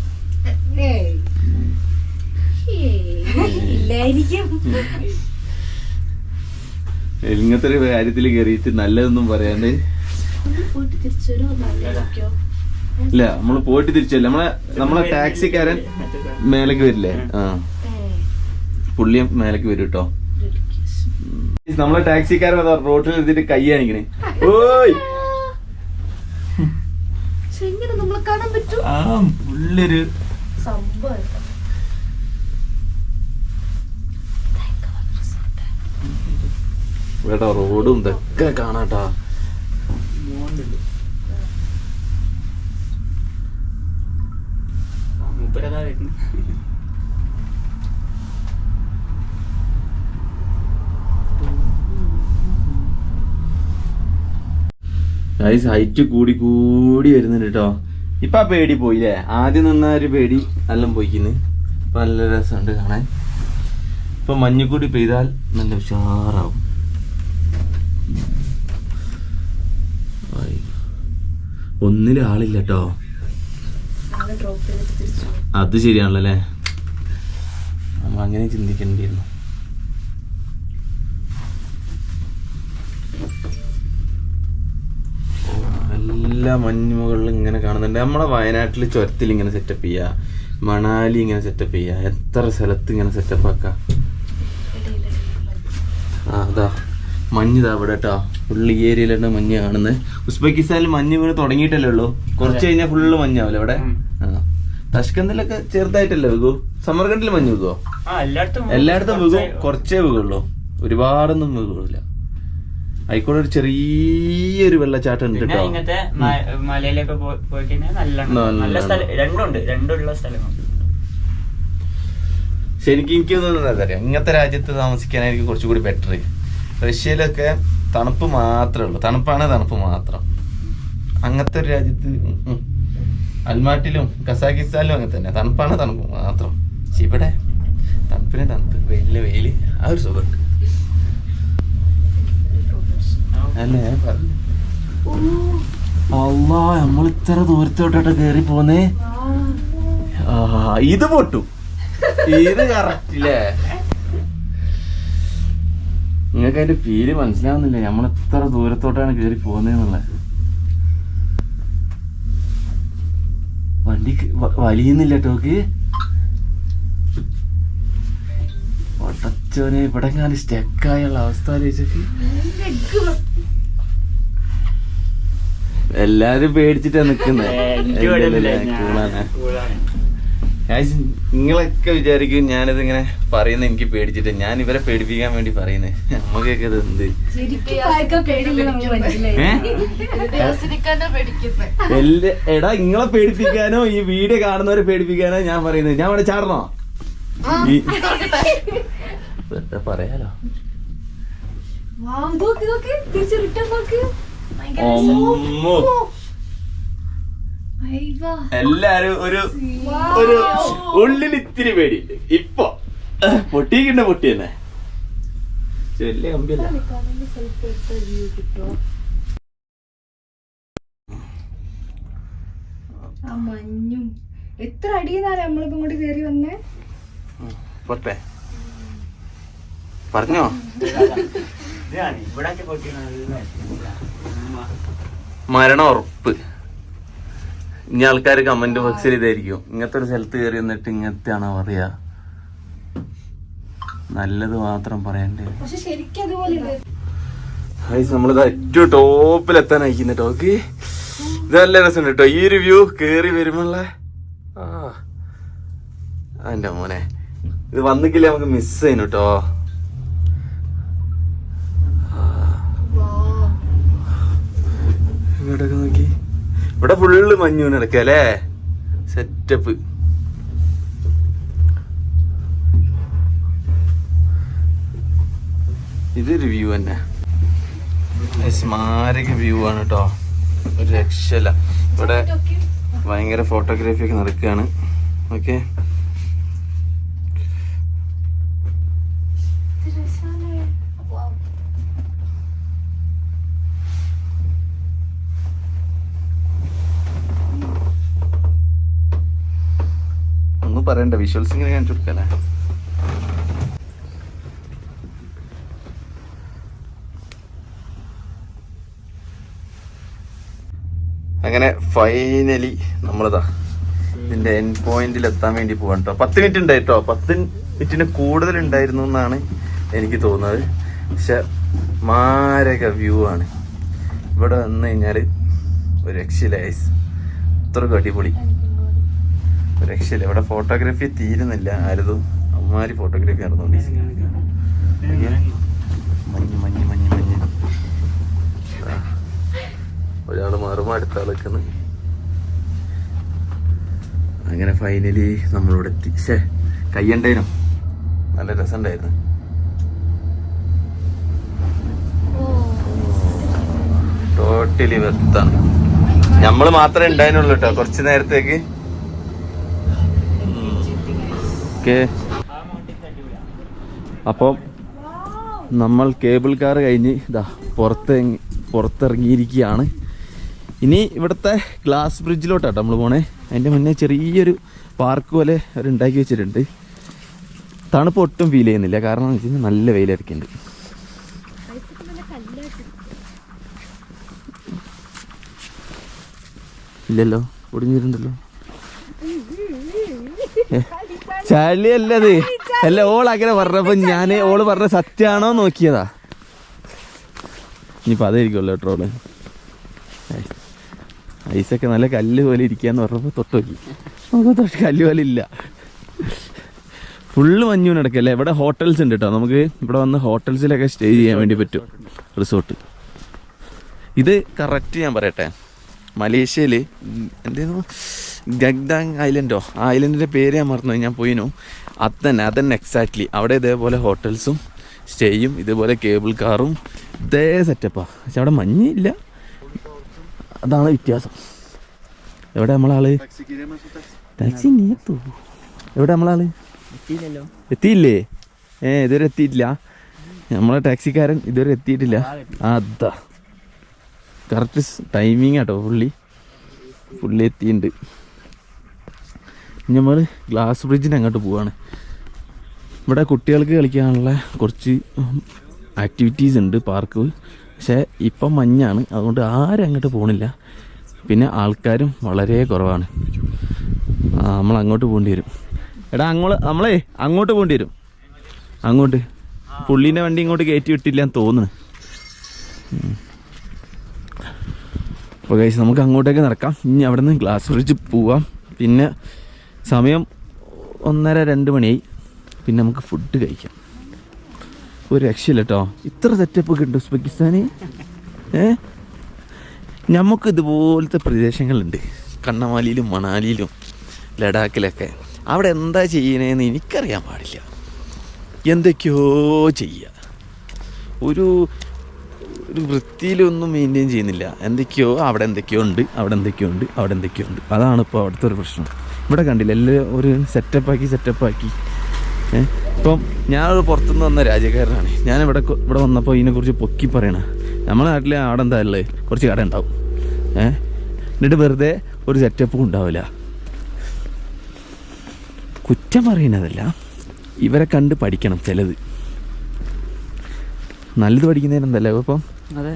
ഇങ്ങനത്തെ ഒരു കാര്യത്തിൽ കയറിയിട്ട് നല്ലതൊന്നും പറയാണ്ട് ഇല്ല. നമ്മള് പോയിട്ട് തിരിച്ചല്ല, നമ്മളെ ടാക്സിക്കാരൻ മേലേക്ക് വരില്ലേ? ആ, പുള്ളിയും മേലേക്ക് വരും കേട്ടോ. നമ്മളെ ടാക്സിക്കാരൻ റോഡിൽ എഴുതിട്ട് കൈ കാണിക്കണേ. ഓയ് ആ പുള്ളൊരു ഇവിടെ റോഡും ഇതൊക്കെ കാണാട്ടാ. ഹൈറ്റ് കൂടി കൂടി വരുന്നുണ്ട് കേട്ടോ. ഇപ്പൊ ആ പേടി പോയില്ലേ? ആദ്യം നിന്ന ഒരു പേടി എല്ലാം പോയിക്കുന്നു. ഇപ്പൊ നല്ല രസമുണ്ട് കാണാൻ. ഇപ്പൊ മഞ്ഞുകൂടി പെയ്താൽ നല്ല ഉഷാറാവും. ഒന്നിലും ആളില്ല കേട്ടോ. അത് ശരിയാണല്ലോ അല്ലേ? നമ്മൾ അങ്ങനെ ചിന്തിക്കേണ്ടിയിരുന്നു. എല്ലാ മഞ്ഞുമുകളിലും ഇങ്ങനെ കാണുന്നുണ്ട്. നമ്മളെ വയനാട്ടിൽ ചുരത്തിൽ ഇങ്ങനെ സെറ്റപ്പ് ചെയ്യുക, മണാലി ഇങ്ങനെ സെറ്റപ്പ് ചെയ്യുക, എത്ര സ്ഥലത്ത് ഇങ്ങനെ സെറ്റപ്പ് ആക്കാം. അതാ മഞ്ഞ് ഇതാ ഇവിടെ കേട്ടോ. ഫുള്ള് ഈ ഏരിയയിലാണ് മഞ്ഞ് കാണുന്നത്. ഉസ്ബെക്കിസ്ഥാനിൽ മഞ്ഞ് വീണ് തുടങ്ങിയിട്ടല്ലേ ഉള്ളൂ. കുറച്ച് കഴിഞ്ഞാൽ ഫുള്ള് മഞ്ഞാവില്ല ഇവിടെ. ആ, തഷ്കന്തിലൊക്കെ ചെറുതായിട്ടല്ലേ വീകൂ. സമർഖണ്ഡിൽ മഞ്ഞ് വീകുവോ? എല്ലായിടത്തും വീകും, കുറച്ചേ വീകുള്ളൂ, ഒരുപാടൊന്നും വീകുന്നില്ല. ആയിക്കോട്ടെ, ഒരു ചെറിയൊരു വെള്ളച്ചാട്ടം ഉണ്ട് കേട്ടോ. മലയിലൊക്കെ പോയിട്ട് നല്ല സ്ഥലം രണ്ടുള്ള സ്ഥലങ്ങളുണ്ട്. ശരിക്കും എനിക്കൊന്നും അറിയാം, ഇങ്ങനത്തെ രാജ്യത്ത് താമസിക്കാനായിരിക്കും കുറച്ചുകൂടി ബെറ്റർ. റഷ്യയിലൊക്കെ തണുപ്പ് മാത്രമേ ഉള്ളൂ, തണുപ്പ് മാത്രം. അങ്ങനത്തെ ഒരു രാജ്യത്ത് അൽമാട്ടിലും കസാക്കിസ്ഥാനിലും അങ്ങനെ തന്നെ തണുപ്പ് മാത്രം. പക്ഷെ ഇവിടെ തണുപ്പിന് തണുപ്പ്, വെയിലിന് വെയില്, ആ ഒരു സുഖമുണ്ട് അല്ലേ? അള്ളാ, നമ്മൾ ഇത്ര ദൂരത്തോട്ടോട്ട് കേറി പോന്നേ. ഇത് പൊട്ടു, ഇത് കറക്റ്റില്ലേ? നിങ്ങൾക്ക് അതിന്റെ ഫീല് മനസ്സിലാവുന്നില്ല, നമ്മൾ എത്ര ദൂരത്തോട്ടാണ് കേറി പോന്നേന്നുള്ള. വണ്ടി വലിയുന്നില്ല ടോക്ക്. ഒട്ടച്ചോനെ, ഇവിടെ ഞാൻ സ്റ്റക്കായുള്ള അവസ്ഥ ആലോചിച്ചൊക്കെ. എല്ലാരും പേടിച്ചിട്ടാ നിക്കുന്നത്. നിങ്ങളൊക്കെ വിചാരിക്കും ഞാനിത് ഇങ്ങനെ പറയുന്നത് എനിക്ക് പേടിച്ചിട്ട്, ഞാൻ ഇവരെ പേടിപ്പിക്കാൻ വേണ്ടി പറയുന്നേ. നമുക്കൊക്കെ ഇത് എന്ത് എടാ, നിങ്ങളെ പേടിപ്പിക്കാനോ ഈ വീഡിയോ കാണുന്നവരെ പേടിപ്പിക്കാനോ ഞാൻ പറയുന്നത്. ഞാൻ ഇവിടെ ചാടണോ? പറയാലോ. എല്ലാരും ഒരു ഉള്ളിൽ ഇത്തിരി പേടിയുണ്ട്. ഇപ്പൊ പൊട്ടിക്കണ്ട പൊട്ടി തന്നെ വലിയ കമ്പിയല്ല. മഞ്ഞും എത്ര അടിയെന്നാലും നമ്മളിപ്പോ ഇങ്ങോട്ട് കയറി വന്നേ. പോട്ടെ, പറഞ്ഞോ. മരണം ഉറപ്പ്. ഇനി ആൾക്കാർ കമന്റ് ബോക്സിൽ ഇതായിരിക്കും, ഇങ്ങനത്തെ ഒരു സ്ഥലത്ത് കയറി വന്നിട്ട് ഇങ്ങനത്തെ ആണോ പറയാ? നല്ലത് മാത്രം പറയണ്ടേ. നമ്മളിത് ഏറ്റവും ടോപ്പിലെത്താൻ അയക്കുന്ന ടോക്ക്. ഇത് നല്ല രസമുണ്ട് കേട്ടോ ഈ ഒരു വ്യൂ കേറി വരുമ്പോള്ള. എന്റെ മോനെ, ഇത് വന്നിക്കില്ലേ നമുക്ക് മിസ് ചെയ്യുന്നു കേട്ടോ. ഇങ്ങോട്ടൊക്കെ നോക്കി, ഇവിടെ ഫുള്ള് മഞ്ഞ് വീണ് കിടക്കുക അല്ലേ? സെറ്റപ്പ്. ഇതൊരു വ്യൂ തന്നെ, സ്മാരക വ്യൂ ആണ് കേട്ടോ. ഒരു രക്ഷയില്ല. ഇവിടെ ഭയങ്കര ഫോട്ടോഗ്രാഫി ഒക്കെ നടക്കുകയാണ്. ഓക്കെ, പറയണ്ട, വിഷ്വൽസ് ഇങ്ങനെ കാണിച്ചു കൊടുക്കല്ലേ. അങ്ങനെ ഫൈനലി നമ്മളിതാ ഇതിന്റെ എൻഡ് പോയിന്റിൽ എത്താൻ വേണ്ടി പോവാൻ കേട്ടോ. 10 മിനിറ്റ് ഉണ്ടായിട്ടോ, 10 മിനിറ്റിന് കൂടുതൽ ഉണ്ടായിരുന്നു എന്നാണ് എനിക്ക് തോന്നുന്നത്. പക്ഷെ മാരക വ്യൂ ആണ് ഇവിടെ വന്നു കഴിഞ്ഞാൽ. ഒരു രക്ഷയില്ല ഗൈസ്, അത്രയ്ക്ക് അടിപൊളി, ഒരു രക്ഷയില്ല. ഇവിടെ ഫോട്ടോഗ്രാഫി തീരുന്നില്ല, ആരതും അമ്മാരി ഫോട്ടോഗ്രാഫി നടന്നുകൊണ്ടിരിക്കുന്നത്. മഞ്ഞ് മഞ്ഞ് മഞ്ഞ് മഞ്ഞ്, ഒരാൾ മാറുമ്പോൾ അടുത്ത ആളൊക്കെയാണ്. അങ്ങനെ ഫൈനലി നമ്മളിവിടെ എത്തി. ശേ, കയ്യണ്ടേനും നല്ല രസമുണ്ടായിരുന്നു. ടോട്ടലി വെർത്താണ്. നമ്മള് മാത്രമേ ഉണ്ടായിരുന്നുള്ളൂ കേട്ടോ കുറച്ച് നേരത്തേക്ക്. ഓക്കെ, അപ്പം നമ്മൾ കേബിൾ കാർ കഴിഞ്ഞ് ഇതാ പുറത്തിറങ്ങിയിരിക്കുകയാണ്. ഇനി ഇവിടുത്തെ ഗ്ലാസ് ബ്രിഡ്ജിലോട്ടാട്ടോ നമ്മൾ പോണേ. അതിൻ്റെ മുന്നേ ചെറിയൊരു പാർക്ക് പോലെ അവർ ഉണ്ടാക്കി വെച്ചിട്ടുണ്ട്. തണുപ്പ് ഒട്ടും ഫീൽ ചെയ്യുന്നില്ല, കാരണം എന്ന് വെച്ച് കഴിഞ്ഞാൽ നല്ല വെയിലിറക്കുന്നുണ്ട്. ഇല്ലല്ലോ, ഒടിഞ്ഞിട്ടുണ്ടല്ലോ. ചളിയല്ലത് അല്ല, ഓൾ അങ്ങനെ പറഞ്ഞപ്പോ ഞാൻ ഓള് പറഞ്ഞ സത്യമാണോ നോക്കിയതാ. ഇനിയിപ്പോൾ അതായിരിക്കുമല്ലോ ട്രോള്. ഐസൊക്കെ നല്ല കല്ല് പോലെ ഇരിക്കാന്ന് പറഞ്ഞപ്പോൾ തൊട്ട് നോക്കി, നമുക്ക് തൊട്ട് കല്ല് പോലെ ഇല്ല, ഫുള്ള് മഞ്ഞു നടക്കല്ലേ. ഇവിടെ ഹോട്ടൽസ് ഉണ്ട് കേട്ടോ, നമുക്ക് ഇവിടെ വന്ന് ഹോട്ടൽസിലൊക്കെ സ്റ്റേ ചെയ്യാൻ വേണ്ടി പറ്റും, റിസോർട്ട്. ഇത് കറക്റ്റ് ഞാൻ പറയട്ടെ, മലേഷ്യയിൽ എന്തായിരുന്നു ഗഗ്ദാങ് ഐലൻഡോ, ആ ഐലൻഡിൻ്റെ പേര് ഞാൻ മറന്നു, ഞാൻ പോയിനു. അതന്നെ എക്സാക്ട്ലി. അവിടെ ഇതേപോലെ ഹോട്ടൽസും സ്റ്റേയും ഇതേപോലെ കേബിൾ കാറും ഇതേ സെറ്റപ്പാണ്. പക്ഷെ അവിടെ മഞ്ഞില്ല, അതാണ് വ്യത്യാസം. എവിടെ നമ്മളാള്? ടാക്സി നീത്തു. എവിടെ നമ്മളാള്? എത്തിയില്ലേ? ഇതുവരെ എത്തിയിട്ടില്ല. നമ്മളെ ടാക്സിക്കാരൻ ഇതുവരെ എത്തിയിട്ടില്ല. അതാ കറക്റ്റ് ടൈമിങ് ആട്ടോ, ഫുള്ളി എത്തിയിട്ടുണ്ട്. നമ്മൾ ഗ്ലാസ് ബ്രിഡ്ജിന് അങ്ങോട്ട് പോവാണ്. ഇവിടെ കുട്ടികൾക്ക് കളിക്കാനുള്ള കുറച്ച് ആക്ടിവിറ്റീസ് ഉണ്ട്, പാർക്ക്. പക്ഷേ ഇപ്പം മഞ്ഞാണ്, അതുകൊണ്ട് ആരും അങ്ങോട്ട് പോകണില്ല. പിന്നെ ആൾക്കാരും വളരെ കുറവാണ്. നമ്മൾ അങ്ങോട്ട് പോകേണ്ടി വരും. എടാ നമ്മളെ അങ്ങോട്ട് പോകേണ്ടി വരും. അങ്ങോട്ട് പുള്ളീൻ്റെ വണ്ടി ഇങ്ങോട്ട് കയറ്റി വിട്ടില്ല എന്ന് തോന്നുന്നു. അപ്പോൾ ഗൈസ് നമുക്ക് അങ്ങോട്ടേക്ക് നടക്കാം. ഇനി അവിടെ നിന്ന് ഗ്ലാസ് ബ്രിഡ്ജ് പോവാം. പിന്നെ സമയം 1:30-2 മണിയായി. പിന്നെ നമുക്ക് ഫുഡ് കഴിക്കാം. ഒരു രക്ഷയില്ല കേട്ടോ, ഇത്ര സെറ്റപ്പ് ഒക്കെ ഉണ്ട് ഉസ്ബെക്കിസ്ഥാന്. നമുക്ക് ഇതുപോലത്തെ പ്രദേശങ്ങളുണ്ട് കണ്ണമാലിയിലും മണാലിയിലും ലഡാക്കിലൊക്കെ. അവിടെ എന്താ ചെയ്യണേന്ന് എനിക്കറിയാൻ പാടില്ല, എന്തൊക്കെയോ ചെയ്യുക, ഒരു വൃത്തിയിലൊന്നും മെയിൻറ്റെയിൻ ചെയ്യുന്നില്ല. എന്തൊക്കെയോ അവിടെ എന്തൊക്കെയോ ഉണ്ട്, അവിടെ എന്തൊക്കെയോ ഉണ്ട്, അവിടെ എന്തൊക്കെയോ ഉണ്ട്. അതാണ് ഇപ്പോൾ അവിടുത്തെ ഒരു പ്രശ്നം. ഇവിടെ കണ്ടില്ല, എല്ലാം ഒരു സെറ്റപ്പാക്കി. ഇപ്പം ഞാനൊരു പുറത്തുനിന്ന് വന്ന രാജ്യക്കാരനാണ്. ഞാൻ ഇവിടെ വന്നപ്പോൾ ഇതിനെക്കുറിച്ച് പൊക്കി പറയണ. നമ്മുടെ നാട്ടിൽ അവിടെ എന്താ ഉള്ളത്, കുറച്ച് കട ഉണ്ടാവും, എന്നിട്ട് വെറുതെ ഒരു സെറ്റപ്പും ഉണ്ടാവില്ല. കുറ്റം പറയുന്നതല്ല, ഇവരെ കണ്ട് പഠിക്കണം. ചിലത് നല്ലത് പഠിക്കുന്നതിനെന്തല്ലേ ഇപ്പം. അതെ,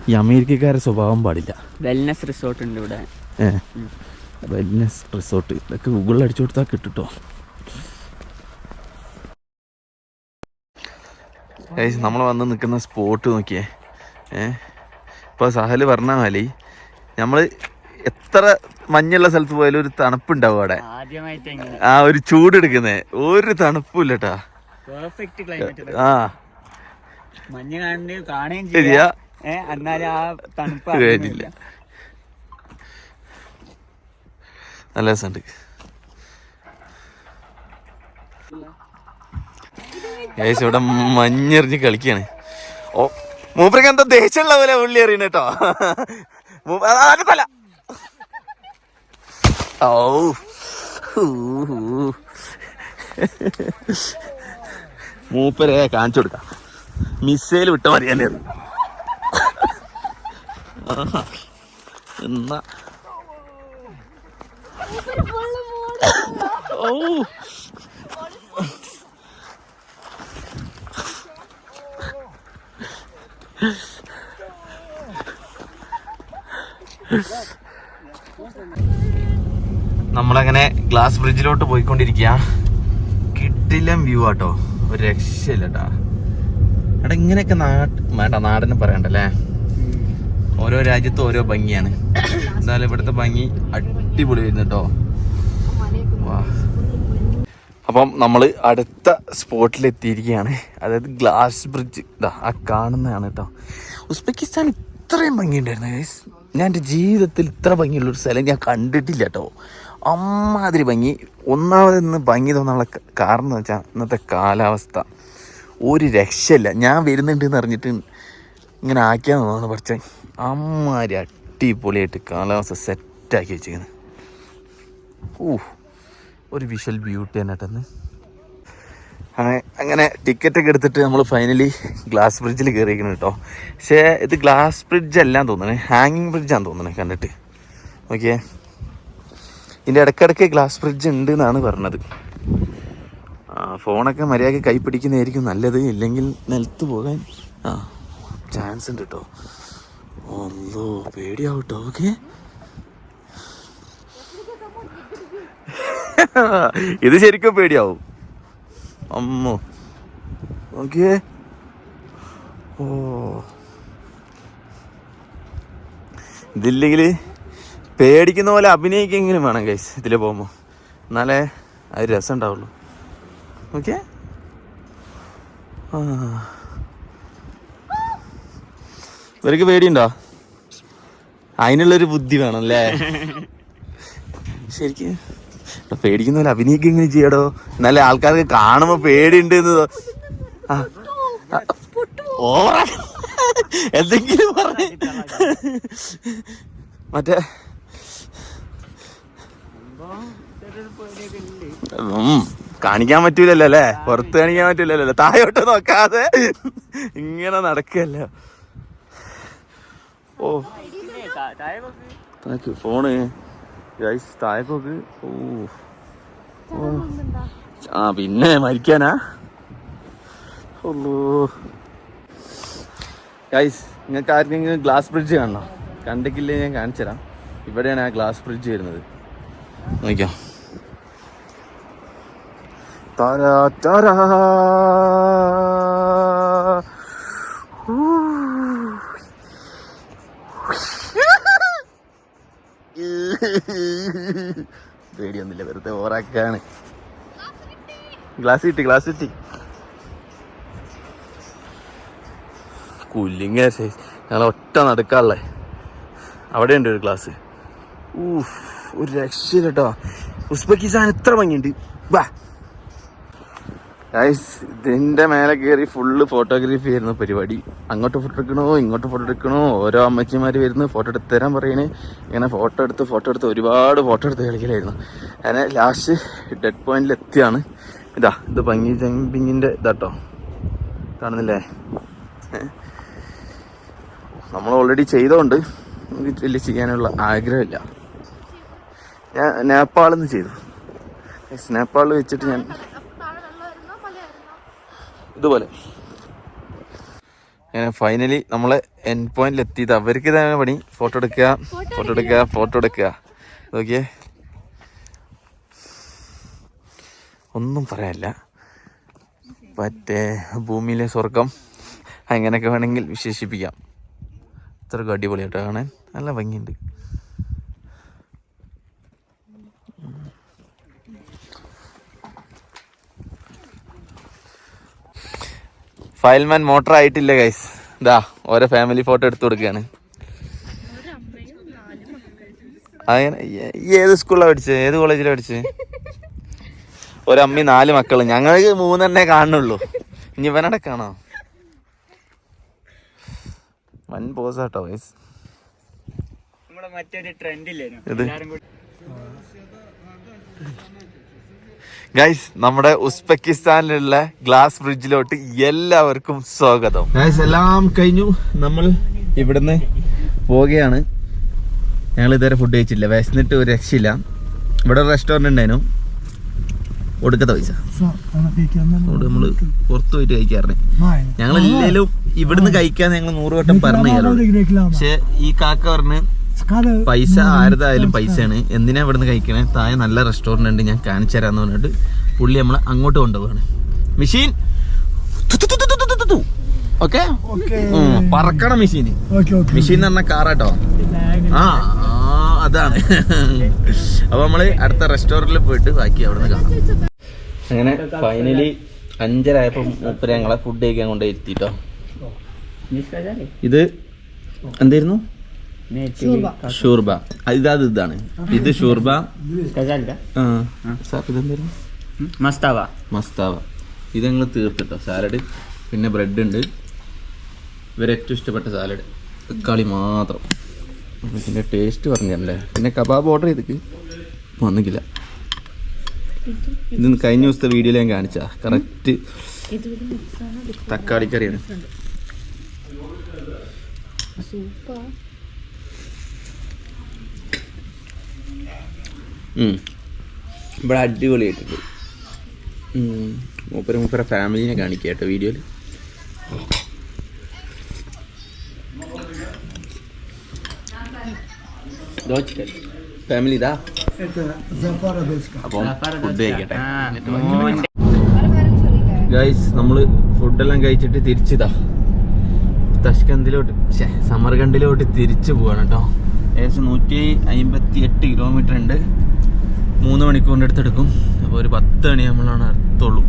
ഈ അമേരിക്കക്കാരുടെ സ്വഭാവം പാടില്ല. വെൽനസ് റിസോർട്ട് ഉണ്ട് ഇവിടെ. വെൽനസ് റിസോർട്ട് ഇതൊക്കെ ഗൂഗിളിൽ അടിച്ചു കൊടുത്താൽ കിട്ടുട്ടോ. നമ്മൾ വന്ന് നിൽക്കുന്ന സ്പോട്ട് നോക്കിയേ. ഇപ്പോൾ സഹല് പറഞ്ഞ മാതിരി നമ്മൾ എത്ര മഞ്ഞുള്ള സ്ഥലത്ത് പോയാലും ഒരു തണുപ്പുണ്ടാവും അവിടെ. ആ ഒരു ചൂടെടുക്കുന്നേ, ഒരു തണുപ്പില്ല കേട്ടാ. മഞ്ഞ് കാണുകയും ചെയ്യാ, എന്നാലും ആ തണുപ്പ് കഴിഞ്ഞില്ല. നല്ല രസമുണ്ട്. ഇവിടെ മഞ്ഞെറിഞ്ഞ് കളിക്കാണ്. ഓ, മൂപ്പർക്ക് എന്താ ദേഷ്യമുള്ള പോലെ ഉള്ളി എറിയണ കേട്ടോ. തല ഓ, മൂപ്പരെ കാണിച്ചു കൊടുക്കാം. മിസൈൽ വിട്ട മതിയാൻ എന്നാ ഓ നമ്മളങ്ങനെ ഗ്ലാസ് ബ്രിഡ്ജിലോട്ട് പോയിക്കൊണ്ടിരിക്കുക. കിടിലം വ്യൂ ആട്ടോ, ഒരു രക്ഷയില്ല കേട്ടാ. അവിടെ ഇങ്ങനെയൊക്കെ വേണ്ട നാടിനെ പറയണ്ടല്ലേ. ഓരോ രാജ്യത്തും ഓരോ ഭംഗിയാണ്. എന്തായാലും ഇവിടുത്തെ ഭംഗി അടിപൊളി വരുന്നു കേട്ടോ. അപ്പം നമ്മൾ അടുത്ത സ്പോട്ടിൽ എത്തിയിരിക്കുകയാണ്. അതായത് ഗ്ലാസ് ബ്രിഡ്ജ് ഇതാ ആ കാണുന്നതാണ് കേട്ടോ. ഉസ്ബെക്കിസ്ഥാൻ ഇത്രയും ഭംഗിയുണ്ടായിരുന്നു ഗൈസ്. ഞാൻ എൻ്റെ ജീവിതത്തിൽ ഇത്ര ഭംഗിയുള്ളൊരു സ്ഥലം ഞാൻ കണ്ടിട്ടില്ല കേട്ടോ. അമ്മാതിരി ഭംഗി. ഒന്നാമത് ഇന്ന് ഭംഗി തോന്നാനുള്ള കാരണം എന്ന് വെച്ചാൽ ഇന്നത്തെ കാലാവസ്ഥ ഒരു രക്ഷയില്ല. ഞാൻ വരുന്നുണ്ട് എന്ന് അറിഞ്ഞിട്ട് ഇങ്ങനെ ആക്കിയാന്ന് തോന്നുന്നു. പക്ഷേ അമ്മാതിരി അടിപൊളിയായിട്ട് കാലാവസ്ഥ സെറ്റാക്കി വെച്ചിരിക്കുന്നത്. ഒരു വിഷ്വൽ ബ്യൂട്ടി തന്നെ കേട്ടെന്ന്. അങ്ങനെ ടിക്കറ്റൊക്കെ എടുത്തിട്ട് നമ്മൾ ഫൈനലി ഗ്ലാസ് ബ്രിഡ്ജിൽ കയറിയിരിക്കണം കേട്ടോ. പക്ഷേ ഇത് ഗ്ലാസ് ബ്രിഡ്ജ് അല്ലാന്ന് തോന്നണേ, ഹാങ്ങിങ് ബ്രിഡ്ജാന്ന് തോന്നണേ കണ്ടിട്ട്. ഓക്കെ, ഇതിൻ്റെ ഇടയ്ക്കിടയ്ക്ക് ഗ്ലാസ് ബ്രിഡ്ജ് ഉണ്ട് എന്നാണ് പറഞ്ഞത്. ഫോണൊക്കെ മര്യാദയ്ക്ക് കൈ പിടിക്കുന്നതായിരിക്കും നല്ലത്, ഇല്ലെങ്കിൽ നിലത്ത് പോകാൻ ചാൻസ് ഉണ്ട് കേട്ടോ. ഒന്നോ പേടിയാവും കേട്ടോ. ഓക്കെ, ഇത് ശരിക്കും പേടിയാവും. അമ്മോ ഓക്കെ. ഓ ഇതില്ലെങ്കിൽ പേടിക്കുന്ന പോലെ അഭിനയിക്കെങ്കിലും വേണം ഗൈസ് ഇതിൽ പോകുമ്പോൾ, എന്നാലേ അത് രസം ഉണ്ടാവുള്ളൂ. ഓക്കെ, ഇവർക്ക് പേടിയുണ്ടോ? അതിനുള്ളൊരു ബുദ്ധി വേണം അല്ലേ ശരിക്കും. പേടിക്കുന്ന പോലെ അഭിനയിക്കുക എങ്ങനെ ചെയ്യടോ, എന്നാലേ ആൾക്കാർക്ക് കാണുമ്പോ പേടിയുണ്ട് എന്ന്. എന്തെങ്കിലും പറഞ്ഞ് മറ്റേ കാണിക്കാൻ പറ്റൂലല്ലോ അല്ലേ, പുറത്ത് കാണിക്കാൻ പറ്റൂലല്ലോ. താഴോട്ട് നോക്കാതെ ഇങ്ങനെ നടക്കല്ലോ. ഓ ഫോണ് താഴേക്ക്. ഓ പിന്നെ മരിക്കാനാ. ഓ ഗൈസ്, നിങ്ങൾക്ക് ആർക്കെങ്കിലും ഗ്ലാസ് ബ്രിഡ്ജ് കാണണം? കണ്ടിട്ടില്ലേ ഞാൻ കാണിച്ചു തരാം. ഇവിടെയാണ് ആ ഗ്ലാസ് ബ്രിഡ്ജ് വരുന്നത്. നോക്കാം. താരാ താരാ പേടിയൊന്നുമില്ല, വെറുതെ ഓറാക്കാണ്. ഗ്ലാസ് കിട്ടി. കുല്ലിങ്ങ ഞങ്ങൾ ഒറ്റ നടക്കാനുള്ളേ. അവിടെ ഉണ്ട് ഒരു ഗ്ലാസ്. ഒരു രക്ഷയില്ല കേട്ടോ. ഉസ്ബെക്കിസ്ഥാൻ എത്ര ഭംഗിയുണ്ട്. വാ ഗൈസ്, ഇതിൻ്റെ മേലെ കയറി ഫുള്ള് ഫോട്ടോഗ്രാഫി ആയിരുന്നു പരിപാടി. അങ്ങോട്ട് ഫോട്ടോ എടുക്കണോ ഇങ്ങോട്ട് ഫോട്ടോ എടുക്കണോ, ഓരോ അമ്മച്ചിമാർ വരുന്നു ഫോട്ടോ എടുത്ത് തരാൻ പറയണേ. ഇങ്ങനെ ഫോട്ടോ എടുത്ത് ഒരുപാട് ഫോട്ടോ എടുത്ത് കളിക്കലായിരുന്നു. അങ്ങനെ ലാസ്റ്റ് ഡെഡ് പോയിന്റിൽ എത്തിയാണ്. ഇത് ഭംഗി ജമ്പിങ്ങിൻ്റെ ഇതാട്ടോ, കാണുന്നില്ലേ? നമ്മൾ ഓൾറെഡി ചെയ്തോണ്ട് എനിക്ക് വലിയ ചെയ്യാനുള്ള ആഗ്രഹമില്ല. ഞാൻ നേപ്പാളിൽ നിന്ന് ചെയ്തു. നേപ്പാളിൽ വെച്ചിട്ട് ഞാൻ ഇതുപോലെ അങ്ങനെ ഫൈനലി നമ്മളെ എൻഡ് പോയിന്റിൽ എത്തിയത്. അവർക്ക് തന്നെ പണി ഫോട്ടോ എടുക്കുക. ഓക്കെ, ഒന്നും പറയാനില്ല. മറ്റേ ഭൂമിയിലെ സ്വർഗം അങ്ങനെയൊക്കെ വേണമെങ്കിൽ വിശേഷിപ്പിക്കാം. ഇത്രയ്ക്ക് അടിപൊളിയായിട്ടോ കാണാൻ, നല്ല ഭംഗിയുണ്ട്. ഫയൽമാൻ മോട്ടർ ആയിട്ടില്ല ഗൈസ്. ഇതാ ഓരോ ഫാമിലി ഫോട്ടോ എടുത്തു കൊടുക്കുകയാണ്. അങ്ങനെ ഏത് സ്കൂളിലാണ് പഠിച്ചത്, ഏത് കോളേജിലാണ് പഠിച്ചത്? ഒരമ്മി 4 മക്കള്. ഞങ്ങൾക്ക് 3 കാണുന്നുള്ളൂ. ഇനി ഇവനടക്കാണോ? വൻ പോസാട്ടോ ഗൈസ്. ഇത് ഗൈസ്, നമ്മുടെ ഉസ്ബെക്കിസ്ഥാനിലുള്ള ഗ്ലാസ് ബ്രിഡ്ജിലോട്ട് എല്ലാവർക്കും സ്വാഗതം. ഗൈസ്, എല്ലാം കഴിഞ്ഞു. നമ്മൾ ഇവിടുന്ന് പോവുകയാണ്. ഞങ്ങൾ ഇതുവരെ ഫുഡ് കഴിച്ചില്ല, വിശന്നിട്ട് ഒരു രക്ഷയില്ല. ഇവിടെ റെസ്റ്റോറൻറ്റ് ഉണ്ടായിരുന്നു, ഒടുക്കത്തെ പൈസ. അതുകൊണ്ട് നമ്മൾ പുറത്ത് പോയിട്ട് കഴിക്കാറുണ്ട്. ഞങ്ങൾ എല്ലാവരും ഇവിടുന്ന് കഴിക്കാന്ന് ഞങ്ങൾ 100 വട്ടം പറഞ്ഞു. പക്ഷെ ഈ കാക്ക പറഞ്ഞ് പൈസ ആരതായാലും പൈസയാണ്, എന്തിനാ ഇവിടുന്ന് കഴിക്കണേ, താഴെ നല്ല റെസ്റ്റോറൻറ്റ് ഉണ്ട്, ഞാൻ കാണിച്ചു തരാന്ന് പറഞ്ഞിട്ട് പുള്ളി നമ്മളെ അങ്ങോട്ട് കൊണ്ടുപോവാണ്. മെഷീൻ ഓക്കെ, പറക്കണം മെഷീന്. മെഷീൻ എന്ന് പറഞ്ഞ കാറാട്ടോ. അതാണ്. അപ്പൊ നമ്മള് അടുത്ത റെസ്റ്റോറന്റിൽ പോയിട്ട് ബാക്കി അവിടെ നിന്ന് കാണാം. അങ്ങനെ ഫൈനലി 5:30 ആയപ്പോ മൂപ്പര് ഞങ്ങളെ ഫുഡ് കഴിക്കാൻ കൊണ്ട് എത്തിട്ടോ. ഇത് എന്തായിരുന്നു? ഷൂർബ. ഇതാണ് ഇത് ഷൂർബ. ഇതെന്തായിരുന്നു? മസ്താവ. ഇത് ഞങ്ങൾ തീർത്തിട്ടോ. സാലഡ്, പിന്നെ ബ്രെഡ് ഉണ്ട്, ഇവരെ ഏറ്റവും ഇഷ്ടപ്പെട്ട സാലഡ്, തക്കാളി മാത്രം. ഇതിൻ്റെ ടേസ്റ്റ് പറഞ്ഞല്ലേ. പിന്നെ കബാബ് ഓർഡർ ചെയ്തിട്ട് വന്നിക്കില്ല. ഇത് കഴിഞ്ഞ ദിവസത്തെ വീഡിയോയിൽ ഞാൻ കാണിച്ചാ കറക്റ്റ് തക്കാളിക്കറിയാണ്. ഇവിടെ അടിപൊളിയായിട്ടുണ്ട്. മൂപ്പര ഫാമിലിനെ കാണിക്കുക കേട്ടോ വീഡിയോയിൽ. ഫാമിലി ഇതാ. അപ്പം ഫുഡ് കഴിക്കട്ടെ. ഗൈസ്, നമ്മൾ ഫുഡെല്ലാം കഴിച്ചിട്ട് തിരിച്ചിതാ തഷ്കന്ദിലോട്ട് സമർഖണ്ഡിലോട്ട് തിരിച്ചു പോവാണ് കേട്ടോ. ഏകദേശം 158 കിലോമീറ്റർ ഉണ്ട്. 3 മണിക്കൂറിൻ്റെ അടുത്തെടുക്കും. അപ്പോൾ ഒരു 10 മണി നമ്മളാണ് എത്തുള്ളൂ.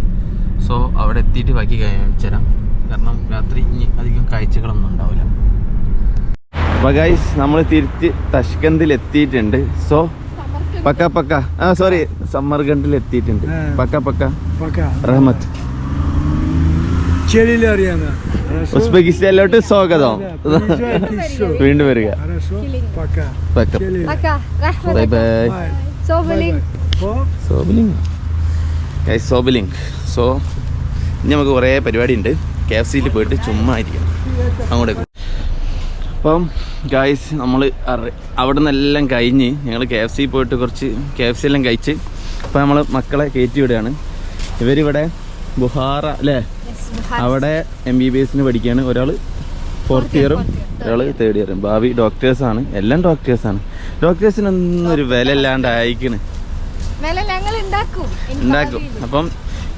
സോ അവിടെ എത്തിയിട്ട് ബാക്കി കാണിച്ചു തരാം. കാരണം രാത്രി ഇനി അധികം കാഴ്ചകളൊന്നും ഉണ്ടാവില്ല. അപ്പോൾ ഗൈസ്, നമ്മൾ തിരിച്ച് തഷ്കന്ദിൽ എത്തിയിട്ടുണ്ട്. സോ പക്ക സോറി സമർഖണ്ഡിൽ എത്തിയിട്ടുണ്ട്. പക്ക റഹ്മത്ത്. ഉസ്ബെക്കിസ്ഥാനിലോട്ട് സ്വാഗതം. വീണ്ടും വരിക. Bye bye. സോബലിംഗ്. സോ ഇനി നമുക്ക് കുറേ പരിപാടി ഉണ്ട്. KFCയിൽ പോയിട്ട് ചുമ്മാ ഇരിക്കണം അങ്ങോട്ടേക്ക്. അപ്പം ഗായ്സ്, നമ്മൾ അവിടെ നിന്നെല്ലാം കഴിഞ്ഞ് ഞങ്ങൾ KFC പോയിട്ട് കുറച്ച് KFC എല്ലാം കഴിച്ച് അപ്പോൾ നമ്മൾ മക്കളെ കയറ്റി വിടുകയാണ്. ഇവരിവിടെ ബുഹാറ അല്ലേ, അവിടെ MBBS പഠിക്കുകയാണ്. ഒരാൾ 4th ഇയറും ഒരാൾ 3rd ഇയറും. ഭാവി ഡോക്ടേഴ്സാണ്. എല്ലാം ഡോക്ടേഴ്സാണ്. ഡോക്ടേഴ്സിനൊന്നും ഒരു വില ഇല്ലാണ്ട് അയക്കണ് ഉണ്ടാക്കും. അപ്പം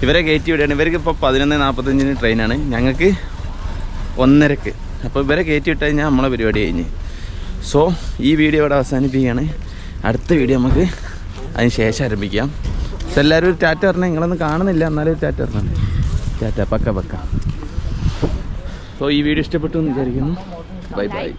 ഇവരെ കയറ്റി വിടുകയാണ്. ഇവർക്ക് ഇപ്പോൾ 11:45 ട്രെയിനാണ്, ഞങ്ങൾക്ക് 1:30. അപ്പോൾ ഇവരെ കയറ്റി വിട്ട് കഴിഞ്ഞാൽ നമ്മളെ പരിപാടി കഴിഞ്ഞ്. സോ ഈ വീഡിയോ ഇവിടെ അവസാനിപ്പിക്കുകയാണ്. അടുത്ത വീഡിയോ നമുക്ക് അതിന് ശേഷം ആരംഭിക്കാം. സോ എല്ലാവരും ഒരു ടാറ്റ പറഞ്ഞാൽ നിങ്ങളൊന്നും കാണുന്നില്ല, എന്നാലും ഒരു ടാറ്റ പറഞ്ഞാൽ ടാറ്റ. പക്ക. സോ ഈ വീഡിയോ ഇഷ്ടപ്പെട്ടു എന്ന് വിചാരിക്കുന്നു. Bye bye.